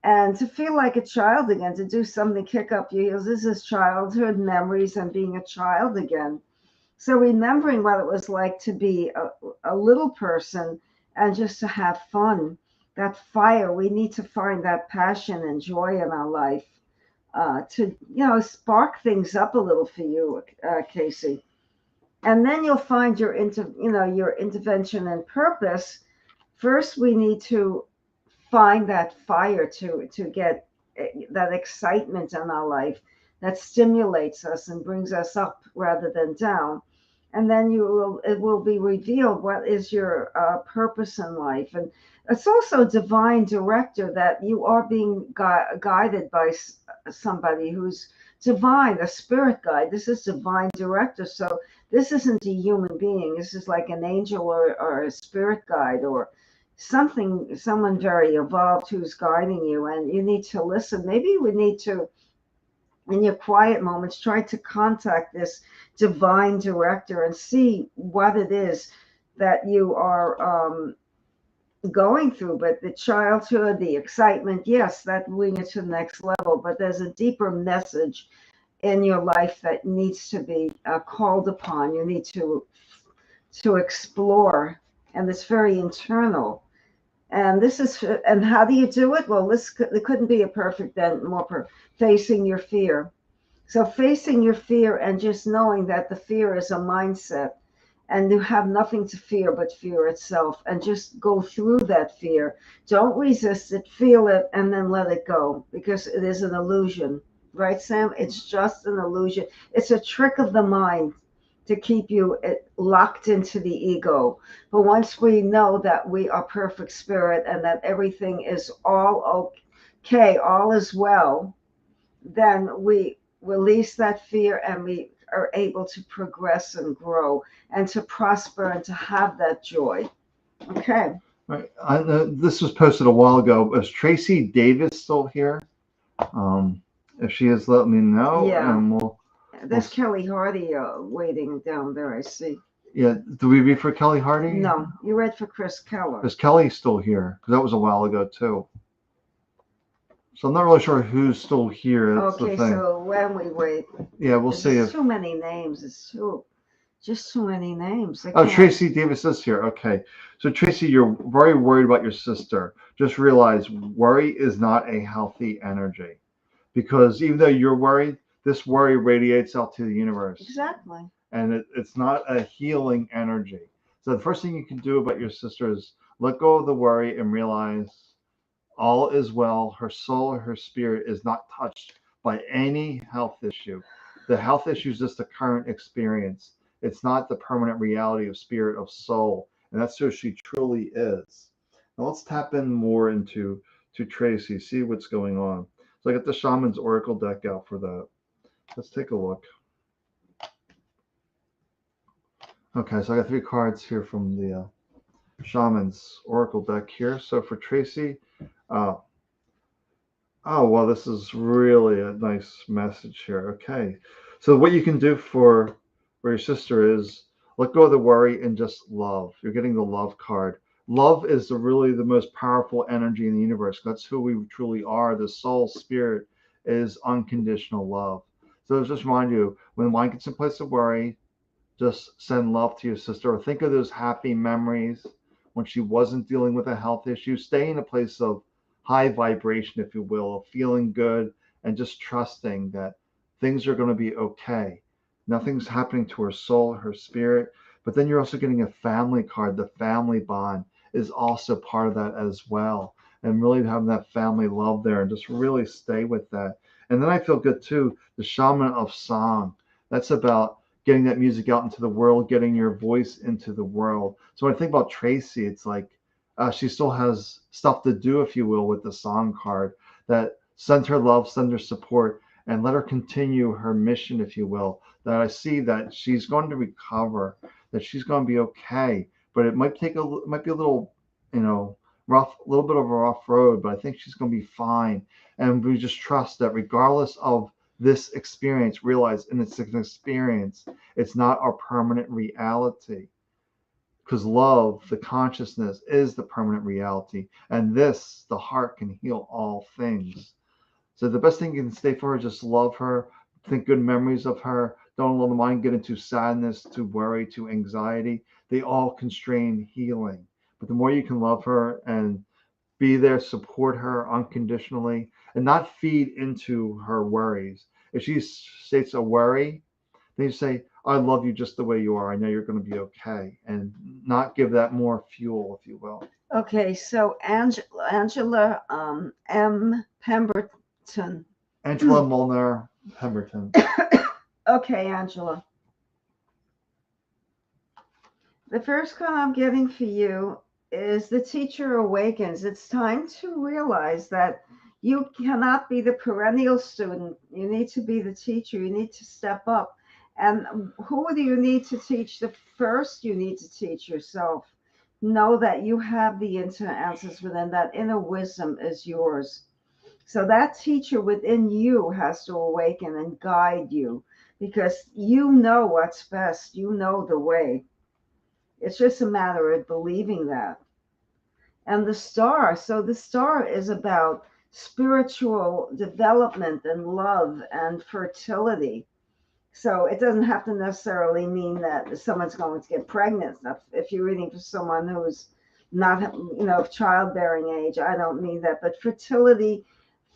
[SPEAKER 2] And to feel like a child again, to do something, kick up your heels. This is childhood memories and being a child again. So remembering what it was like to be a little person and just to have fun, that fire, we need to find that passion and joy in our life to, spark things up a little for you, Casey. And then you'll find your intervention and purpose. First, we need to find that fire to get that excitement in our life that stimulates us and brings us up rather than down. And then it will be revealed what is your purpose in life. And it's also divine director, that you are being guided by somebody who's divine, a spirit guide. This is divine director. So this isn't a human being. This is like an angel or a spirit guide or someone very evolved who's guiding you, and you need to listen. Maybe we need to, in your quiet moments, try to contact this divine director and see what it is that you are going through. But the childhood, the excitement, yes, that will bring you to the next level, but there's a deeper message in your life that needs to be called upon. You need to explore, and it's very internal. And and how do you do it? Well, it couldn't be a perfect then, facing your fear. So facing your fear and just knowing that the fear is a mindset, and you have nothing to fear but fear itself, and just go through that fear. Don't resist it, feel it, and then let it go, because it is an illusion. Right, Sam? It's just an illusion. It's a trick of the mind to keep you locked into the ego. But once we know that we are perfect spirit and that everything is all okay, all is well, then we release that fear and we are able to progress and grow and to prosper and to have that joy. Okay.
[SPEAKER 1] Right. This was posted a while ago. Is Tracy Davis still here? If she is, let me know.
[SPEAKER 2] Yeah.
[SPEAKER 1] And
[SPEAKER 2] There's Kelly Hardy waiting down there, I see.
[SPEAKER 1] Yeah. Do we read for Kelly Hardy?
[SPEAKER 2] No, you read for Chris Keller.
[SPEAKER 1] Is Kelly still here? Because that was a while ago too. So I'm not really sure who's still here. That's
[SPEAKER 2] okay,
[SPEAKER 1] the thing.
[SPEAKER 2] So when we wait.
[SPEAKER 1] Yeah, we'll see if.
[SPEAKER 2] Too many names. It's just too many names.
[SPEAKER 1] Oh, Tracy Davis is here. Okay. So Tracy, you're very worried about your sister. Just realize worry is not a healthy energy, because even though you're worried, this worry radiates out to the universe.
[SPEAKER 2] Exactly.
[SPEAKER 1] And it's not a healing energy. So the first thing you can do about your sister is let go of the worry and realize all is well. Her soul, her spirit is not touched by any health issue. The health issue is just the current experience. It's not the permanent reality of spirit, of soul. And that's who she truly is. Now let's tap in more into Tracy, see what's going on. So I got the Shaman's Oracle deck out for that. Let's take a look. Okay, so I got 3 cards here from the Shaman's Oracle deck here. So for Tracy, oh, well, this is really a nice message here. Okay, so what you can do for your sister is let go of the worry and just love. You're getting the love card. love is really the most powerful energy in the universe. That's who we truly are. The soul spirit is unconditional love. So just remind you, when the mind gets in place of worry, just send love to your sister, or think of those happy memories when she wasn't dealing with a health issue. Stay in a place of high vibration, if you will, of feeling good and just trusting that things are going to be okay. Nothing's happening to her soul, her spirit. But then you're also getting a family card. The family bond is also part of that as well. And really having that family love there and just really stay with that. And then I feel good too. The shaman of song. That's about getting that music out into the world, getting your voice into the world. So when I think about Tracy, it's like she still has stuff to do, if you will, with the song card. That send her love, send her support, and let her continue her mission, if you will. That I see that she's going to recover, that she's going to be okay. But it might take it might be a little, rough, a little bit of a rough road. But I think she's going to be fine. And we just trust that regardless of this experience, realize, and it's an experience, it's not our permanent reality, because love, the consciousness, is the permanent reality, and this, the heart, can heal all things. So the best thing you can say for her, just love her, think good memories of her. Don't let the mind get into sadness, to worry, to anxiety. They all constrain healing. But the more you can love her and be there, support her unconditionally, and not feed into her worries. If she states a worry, then you say, I love you just the way you are. I know you're going to be okay. And not give that more fuel, if you will.
[SPEAKER 2] Okay, so Angela M. Pemberton.
[SPEAKER 1] Angela Molnar Pemberton.
[SPEAKER 2] Okay, Angela. The first call I'm getting for you is the teacher awakens. It's time to realize that you cannot be the perennial student. You need to be the teacher. You need to step up. And who do you need to teach? The first, you need to teach yourself. Know that you have the answers within. That inner wisdom is yours. So that teacher within you has to awaken and guide you, because you know what's best. You know the way. It's just a matter of believing that. And the star, so the star is about spiritual development and love and fertility. So it doesn't have to necessarily mean that someone's going to get pregnant. If you're reading for someone who's not, of childbearing age, I don't mean that. But fertility,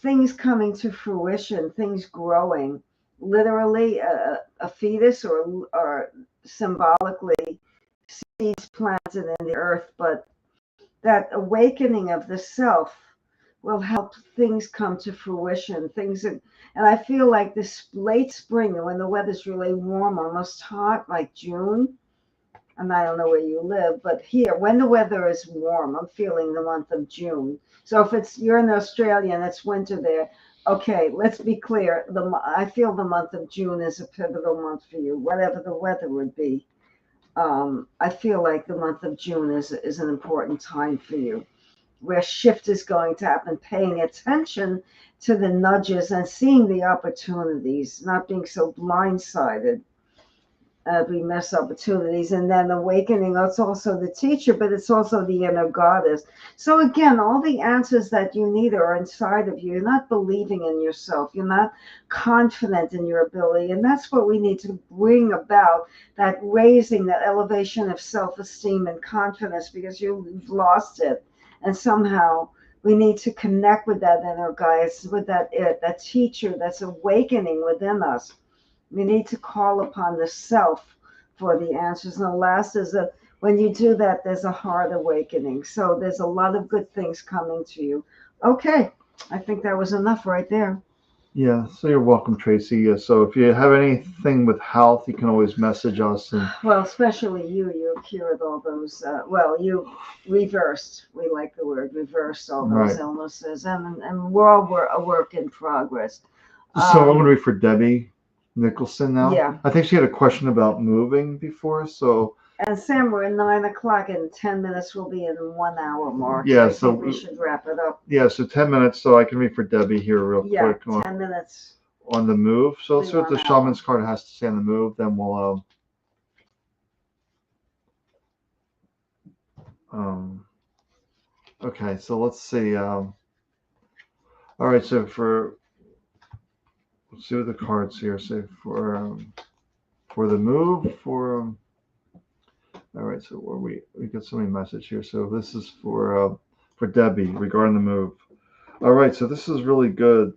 [SPEAKER 2] things coming to fruition, things growing, literally a fetus, or symbolically seeds planted in the earth. But that awakening of the self will help things come to fruition. And I feel like this late spring, when the weather's really warm, almost hot, like June. And I don't know where you live, but here, when the weather is warm, I'm feeling the month of June. So if you're in Australia and it's winter there, okay, let's be clear. I feel the month of June is a pivotal month for you, whatever the weather would be. I feel like the month of June is an important time for you, where shift is going to happen, paying attention to the nudges and seeing the opportunities, not being so blindsided. We miss opportunities, and then awakening. It's also the teacher, but it's also the inner goddess. So again, all the answers that you need are inside of you. You're not believing in yourself. You're not confident in your ability, and that's what we need to bring about, that raising, that elevation of self-esteem and confidence, because you've lost it. And somehow we need to connect with that inner guidance, with that teacher that's awakening within us. We need to call upon the self for the answers. And the last is that when you do that, there's a heart awakening. So there's a lot of good things coming to you. Okay, I think that was enough right there.
[SPEAKER 1] Yeah, so you're welcome, Tracy. Yeah, so if you have anything with health, you can always message us.
[SPEAKER 2] Well, especially you cured all those, you reversed, we like the word reversed, all those illnesses. And we're all a work in progress.
[SPEAKER 1] So I'm going to read for Debbie Nicholson now.
[SPEAKER 2] Yeah.
[SPEAKER 1] I think she had a question about moving before, so.
[SPEAKER 2] And Sam, we're at 9:00, and 10 minutes will be in 1 hour mark.
[SPEAKER 1] Yeah,
[SPEAKER 2] so I think we should wrap it up.
[SPEAKER 1] Yeah, so 10 minutes, so I can read for Debbie here real quick.
[SPEAKER 2] 10 minutes.
[SPEAKER 1] On the move. So let's see what the shaman's card has to say on the move, then we'll Okay, so let's see. All right, so let's see what the cards here say for the move all right, so where we got so many messages here. So this is for Debbie regarding the move. All right, so this is really good.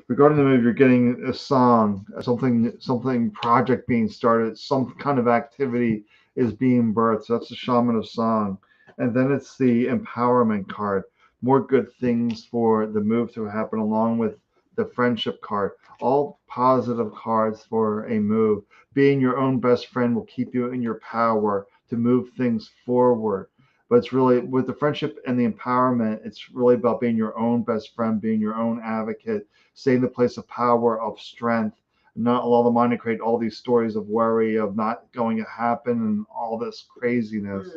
[SPEAKER 1] Regarding the move, you're getting a song, something project being started, some kind of activity is being birthed. So that's the shaman of song. And then it's the empowerment card. More good things for the move to happen, along with the friendship card. All positive cards for a move. Being your own best friend will keep you in your power to move things forward. But it's really with the friendship and the empowerment, it's really about being your own best friend, being your own advocate, staying in the place of power, of strength, not allow the mind to create all these stories of worry, of not going to happen, and all this craziness.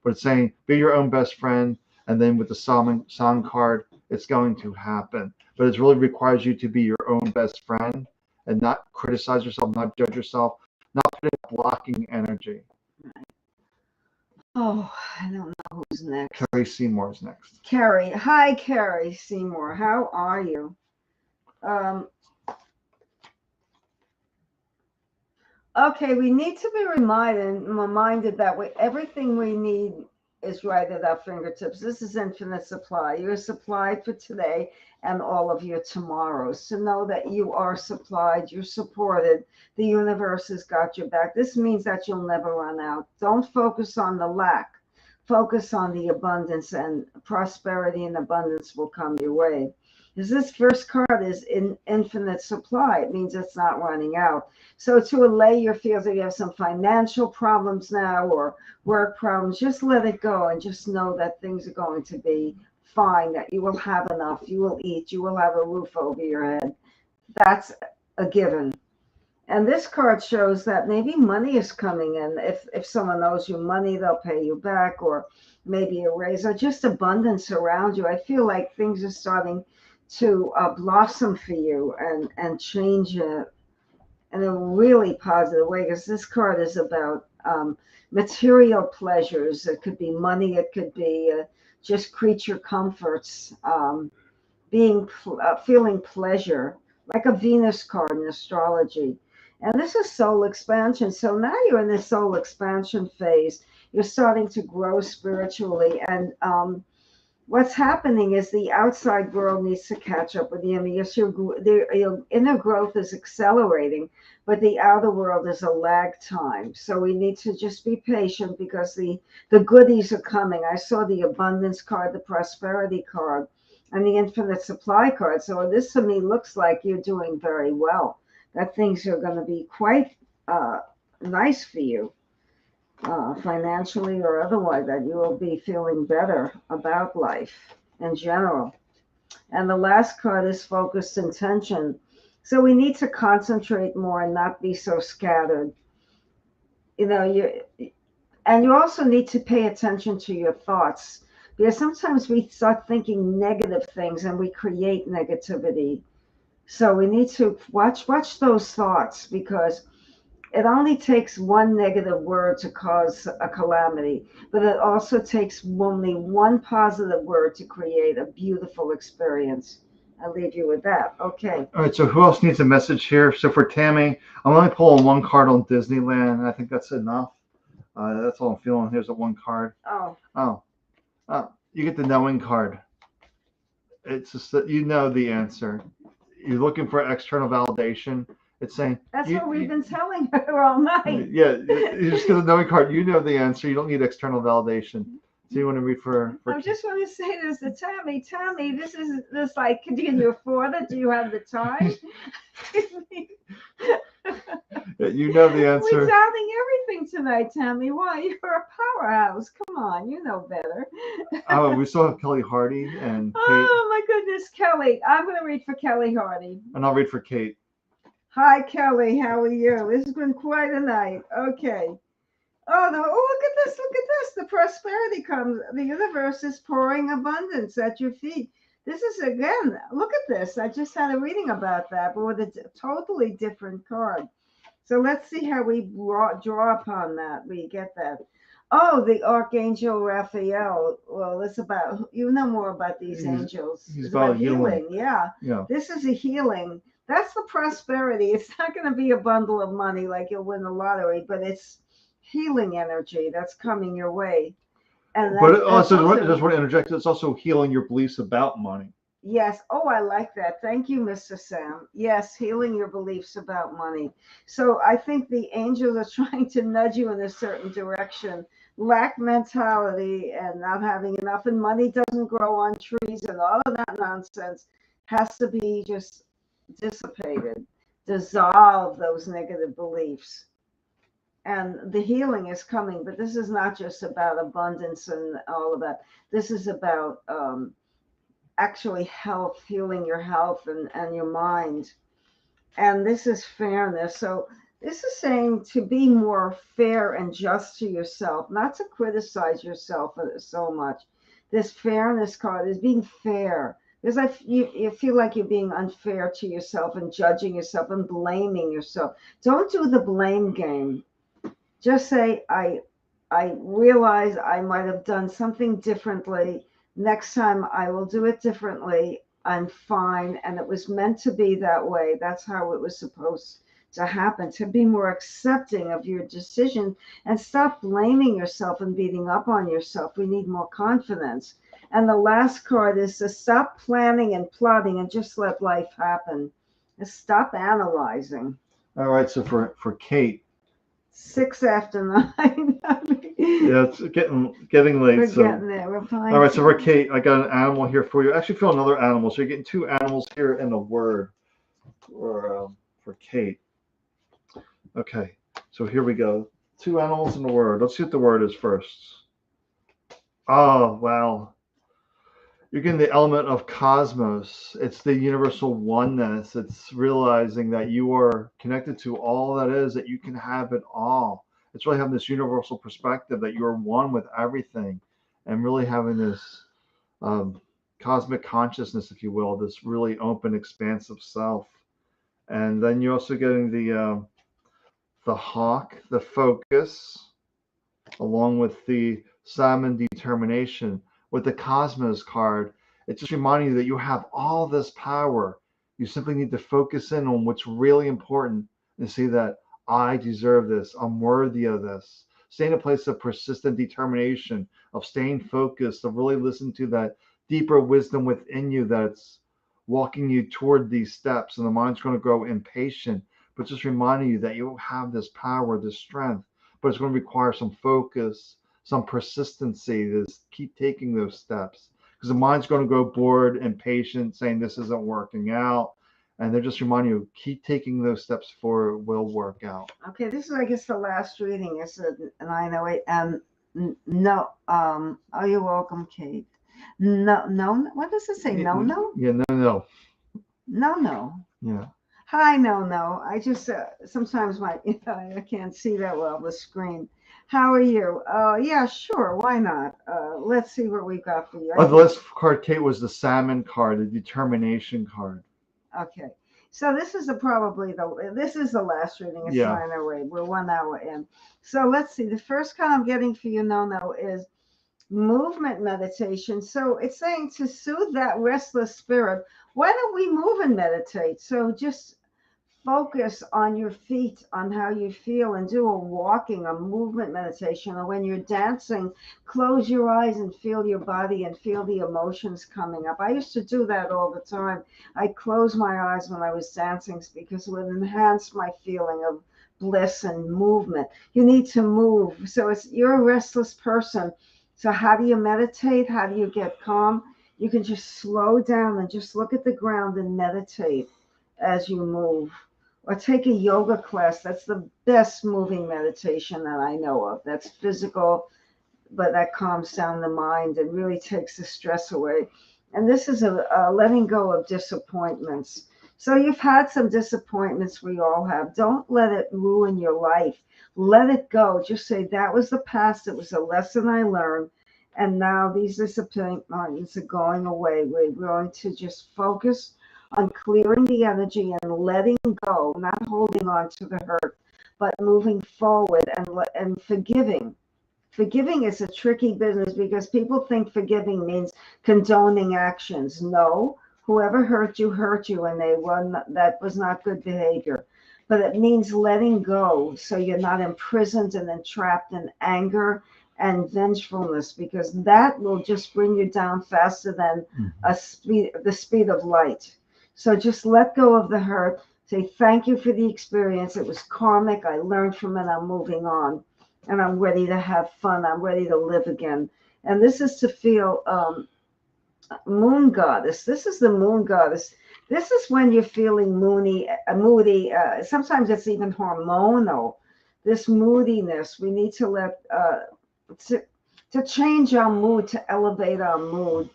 [SPEAKER 1] But it's saying be your own best friend, and then with the song card, it's going to happen. But it really requires you to be your own best friend and not criticize yourself, not judge yourself, not put in blocking energy.
[SPEAKER 2] Oh, I don't know who's next.
[SPEAKER 1] Carrie Seymour's next.
[SPEAKER 2] Carrie. Hi, Carrie Seymour. How are you? Okay, we need to be reminded that everything we need is right at our fingertips. This is infinite supply. You're supplied for today and all of your tomorrows. To know that you are supplied, you're supported, the universe has got your back. This means that you'll never run out. Don't focus on the lack. Focus on the abundance, and prosperity and abundance will come your way. Because this first card is in infinite supply. It means it's not running out. So to allay your fears, if you have some financial problems now or work problems, just let it go and just know that things are going to be fine, that you will have enough, you will eat, you will have a roof over your head. That's a given. And this card shows that maybe money is coming in. If someone owes you money, they'll pay you back, or maybe a raise, or just abundance around you. I feel like things are starting to blossom for you and change in a really positive way, because this card is about material pleasures. It could be money, it could be just creature comforts, feeling pleasure, like a Venus card in astrology. And this is soul expansion. So now you're in this soul expansion phase. You're starting to grow spiritually, and what's happening is the outside world needs to catch up with you. I mean, yes, your inner growth is accelerating, but the outer world is a lag time. So we need to just be patient, because the goodies are coming. I saw the abundance card, the prosperity card, and the infinite supply card. So this to me looks like you're doing very well, that things are going to be quite nice for you. Financially or otherwise, that you will be feeling better about life in general. And the last card is focused intention. So we need to concentrate more and not be so scattered. You know, you also need to pay attention to your thoughts, because sometimes we start thinking negative things and we create negativity. So we need to watch those thoughts, because it only takes one negative word to cause a calamity, but it also takes only one positive word to create a beautiful experience. I'll leave you with that. Okay.
[SPEAKER 1] All right, so who else needs a message here? So for Tammy, I'm only pulling one card on Disneyland, and I think that's enough. That's all I'm feeling. Here's a one card.
[SPEAKER 2] Oh.
[SPEAKER 1] You get the knowing card. It's just that you know the answer. You're looking for external validation. It's saying
[SPEAKER 2] that's what we've been telling her all night.
[SPEAKER 1] Yeah, you just get the knowing card. You know the answer. You don't need external validation. So you want to read for
[SPEAKER 2] I just want to say this to Tammy. Tammy, this is like, can you afford it? Do you have the time?
[SPEAKER 1] You know the answer.
[SPEAKER 2] We're doubting everything tonight, Tammy. Why? You're a powerhouse. Come on, you know better.
[SPEAKER 1] Oh, we still have Kelly Hardy and Kate.
[SPEAKER 2] Oh my goodness, Kelly. I'm going to read for Kelly Hardy.
[SPEAKER 1] And I'll read for Kate.
[SPEAKER 2] Hi, Kelly. How are you? This has been quite a night. Okay. Oh, no. Oh, look at this. Look at this. The prosperity comes. The universe is pouring abundance at your feet. This is, again, look at this. I just had a reading about that, but with a totally different card. So let's see how we draw upon that. We get that. Oh, the Archangel Raphael. Well, it's about, you know more about these angels.
[SPEAKER 1] He's
[SPEAKER 2] It's about
[SPEAKER 1] about healing.
[SPEAKER 2] healing. Yeah.
[SPEAKER 1] Yeah.
[SPEAKER 2] This is a healing. That's the prosperity. It's not going to be a bundle of money like you'll win the lottery, but it's healing energy that's coming your way. And
[SPEAKER 1] But
[SPEAKER 2] that's
[SPEAKER 1] also, I
[SPEAKER 2] also,
[SPEAKER 1] just want to interject. It's also healing your beliefs about money.
[SPEAKER 2] yes. Oh, I like that. Thank you, Mr. Sam. Yes, healing your beliefs about money. So I think the angels are trying to nudge you in a certain direction. Lack mentality and not having enough, and money doesn't grow on trees, and all of that nonsense has to be just dissipated. Dissolve those negative beliefs. And the healing is coming, but this is not just about abundance and all of that. This is about actually health, healing your health and your mind. And this is fairness. So this is saying to be more fair and just to yourself, not to criticize yourself so much. This fairness card is being fair. Because you feel like you're being unfair to yourself and judging yourself and blaming yourself. Don't do the blame game. Just say, I realize I might have done something differently. Next time I will do it differently. I'm fine. And it was meant to be that way. That's how it was supposed to happen. To be more accepting of your decision and stop blaming yourself and beating up on yourself. We need more confidence. And the last card is to stop planning and plotting and just let life happen. And stop analyzing.
[SPEAKER 1] All right. So for Kate,
[SPEAKER 2] 6 after 9.
[SPEAKER 1] yeah, it's getting late.
[SPEAKER 2] We're
[SPEAKER 1] So
[SPEAKER 2] getting there. We're fine.
[SPEAKER 1] all right. So for Kate, I got an animal here for you. Actually, feel another animal. So you're getting two animals here and a word for Kate. Okay. So here we go. Two animals and a word. Let's see what the word is first. Oh wow. You're getting the element of cosmos. It's the universal oneness. It's realizing that you are connected to all that is, that you can have it all. It's really having this universal perspective that you're one with everything, and really having this cosmic consciousness, if you will, this really open, expansive self. And then you're also getting the hawk, the focus, along with the salmon determination. With the Cosmos card, it's just reminding you that you have all this power. You simply need to focus in on what's really important and see that I deserve this. I'm worthy of this. Stay in a place of persistent determination, of staying focused, of really listening to that deeper wisdom within you that's walking you toward these steps. And the mind's going to grow impatient, but just reminding you that you have this power, this strength, but it's going to require some focus, some persistency to keep taking those steps, because the mind's going to go bored, impatient, saying this isn't working out, and they're just reminding you, keep taking those steps forward, it will work out.
[SPEAKER 2] Okay, this is, I guess, the last reading. It's a 908. No, oh, you're welcome, Kate. No, no, what does it say? No, no?
[SPEAKER 1] Yeah, no.
[SPEAKER 2] No.
[SPEAKER 1] Yeah.
[SPEAKER 2] Hi, no. I just, sometimes I can't see that well, the screen. How are you? Yeah, sure. Why not? Let's see what we got for you.
[SPEAKER 1] The last card, Kate, was the salmon card, the determination card.
[SPEAKER 2] Okay. So this is this is the last reading. It's 908. We're 1 hour in. So let's see. The first card I'm getting for you, no, is movement meditation. So it's saying to soothe that restless spirit, why don't we move and meditate? So just focus on your feet, on how you feel, and do a walking, a movement meditation. Or when you're dancing, close your eyes and feel your body and feel the emotions coming up. I used to do that all the time. I closed my eyes when I was dancing because it would enhance my feeling of bliss and movement. You need to move. So you're a restless person. So how do you meditate? How do you get calm? You can just slow down and just look at the ground and meditate as you move. Or take a yoga class. That's the best moving meditation that I know of. That's physical, but that calms down the mind and really takes the stress away. And this is a letting go of disappointments. So you've had some disappointments, we all have. Don't let it ruin your life. Let it go. Just say, that was the past. It was a lesson I learned. And now these disappointments are going away. We're going to just focus on clearing the energy and letting go, not holding on to the hurt, but moving forward and forgiving. Forgiving is a tricky business because people think forgiving means condoning actions. No, whoever hurt you, and that was not good behavior. But it means letting go so you're not imprisoned and entrapped in anger and vengefulness, because that will just bring you down faster than the speed of light. So just let go of the hurt. Say thank you for the experience. It was karmic. I learned from it. I'm moving on, and I'm ready to have fun. I'm ready to live again. And this is to feel moon goddess. This is the moon goddess. This is when you're feeling moody. Sometimes it's even hormonal. This moodiness. We need to let to change our mood, to elevate our mood.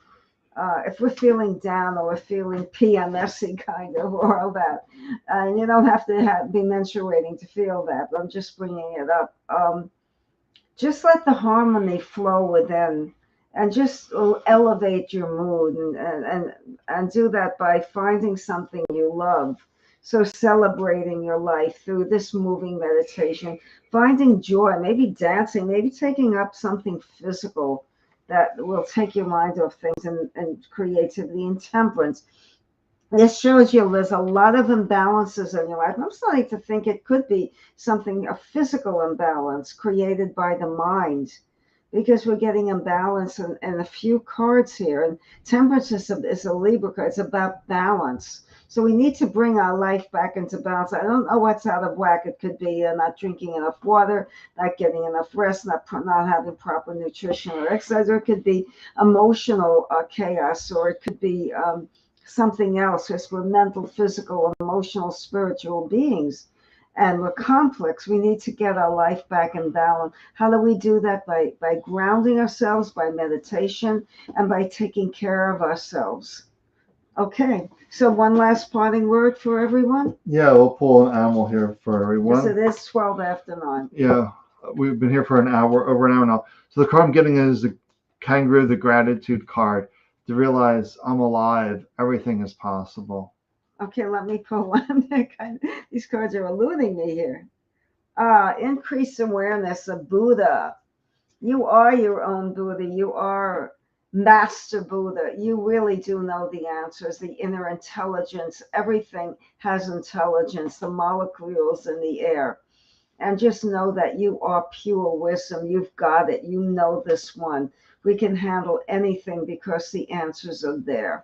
[SPEAKER 2] If we're feeling down or we're feeling PMSy kind of, or all that, and you don't have to be menstruating to feel that, but I'm just bringing it up. Just let the harmony flow within, and just elevate your mood, and do that by finding something you love. So celebrating your life through this moving meditation, finding joy, maybe dancing, maybe taking up something physical that will take your mind off things, and creativity and temperance. This shows you there's a lot of imbalances in your life. I'm starting to think it could be a physical imbalance created by the mind, because we're getting imbalance in a few cards here. And temperance is a Libra card. It's about balance. So we need to bring our life back into balance. I don't know what's out of whack. It could be not drinking enough water, not getting enough rest, not having proper nutrition or exercise, or it could be emotional chaos, or it could be something else. Because we're mental, physical, emotional, spiritual beings, and we're complex. We need to get our life back in balance. How do we do that? By grounding ourselves, by meditation, and by taking care of ourselves. Okay, so one last parting word for everyone.
[SPEAKER 1] Yeah, we'll pull an animal here for everyone.
[SPEAKER 2] Yes, it is 12 after 9.
[SPEAKER 1] Yeah, we've been here for over an hour now. So the card I'm getting is the kangaroo, the gratitude card, to realize I'm alive. Everything is possible.
[SPEAKER 2] Okay, let me pull one. These cards are eluding me here. Increased awareness of Buddha. You are your own Buddha. You are Master Buddha. You really do know the answers, the inner intelligence. Everything has intelligence, the molecules in the air. And just know that you are pure wisdom. You've got it. You know this one. We can handle anything because the answers are there.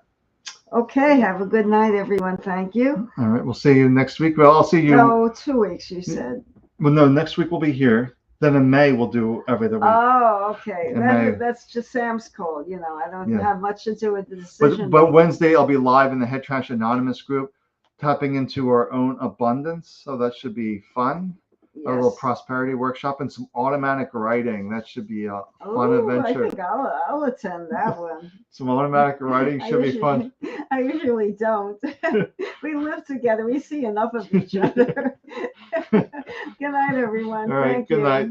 [SPEAKER 2] Okay, have a good night, everyone. Thank you.
[SPEAKER 1] All right, we'll see you next week. Well, I'll see you.
[SPEAKER 2] No, 2 weeks, you said.
[SPEAKER 1] Well, no, next week we'll be here. Then in May we'll do every other week.
[SPEAKER 2] Oh, okay. That's just Sam's call. I don't have much to do with the decision.
[SPEAKER 1] But Wednesday I'll be live in the Headtrash Anonymous group, tapping into our own abundance. So that should be fun. Yes. A little prosperity workshop and some automatic writing. That should be a fun adventure.
[SPEAKER 2] I think I'll attend that one.
[SPEAKER 1] Some automatic writing should be fun.
[SPEAKER 2] I usually don't. We live together. We see enough of each other. Good night, everyone.
[SPEAKER 1] All right.
[SPEAKER 2] Thank
[SPEAKER 1] Good
[SPEAKER 2] you.
[SPEAKER 1] night.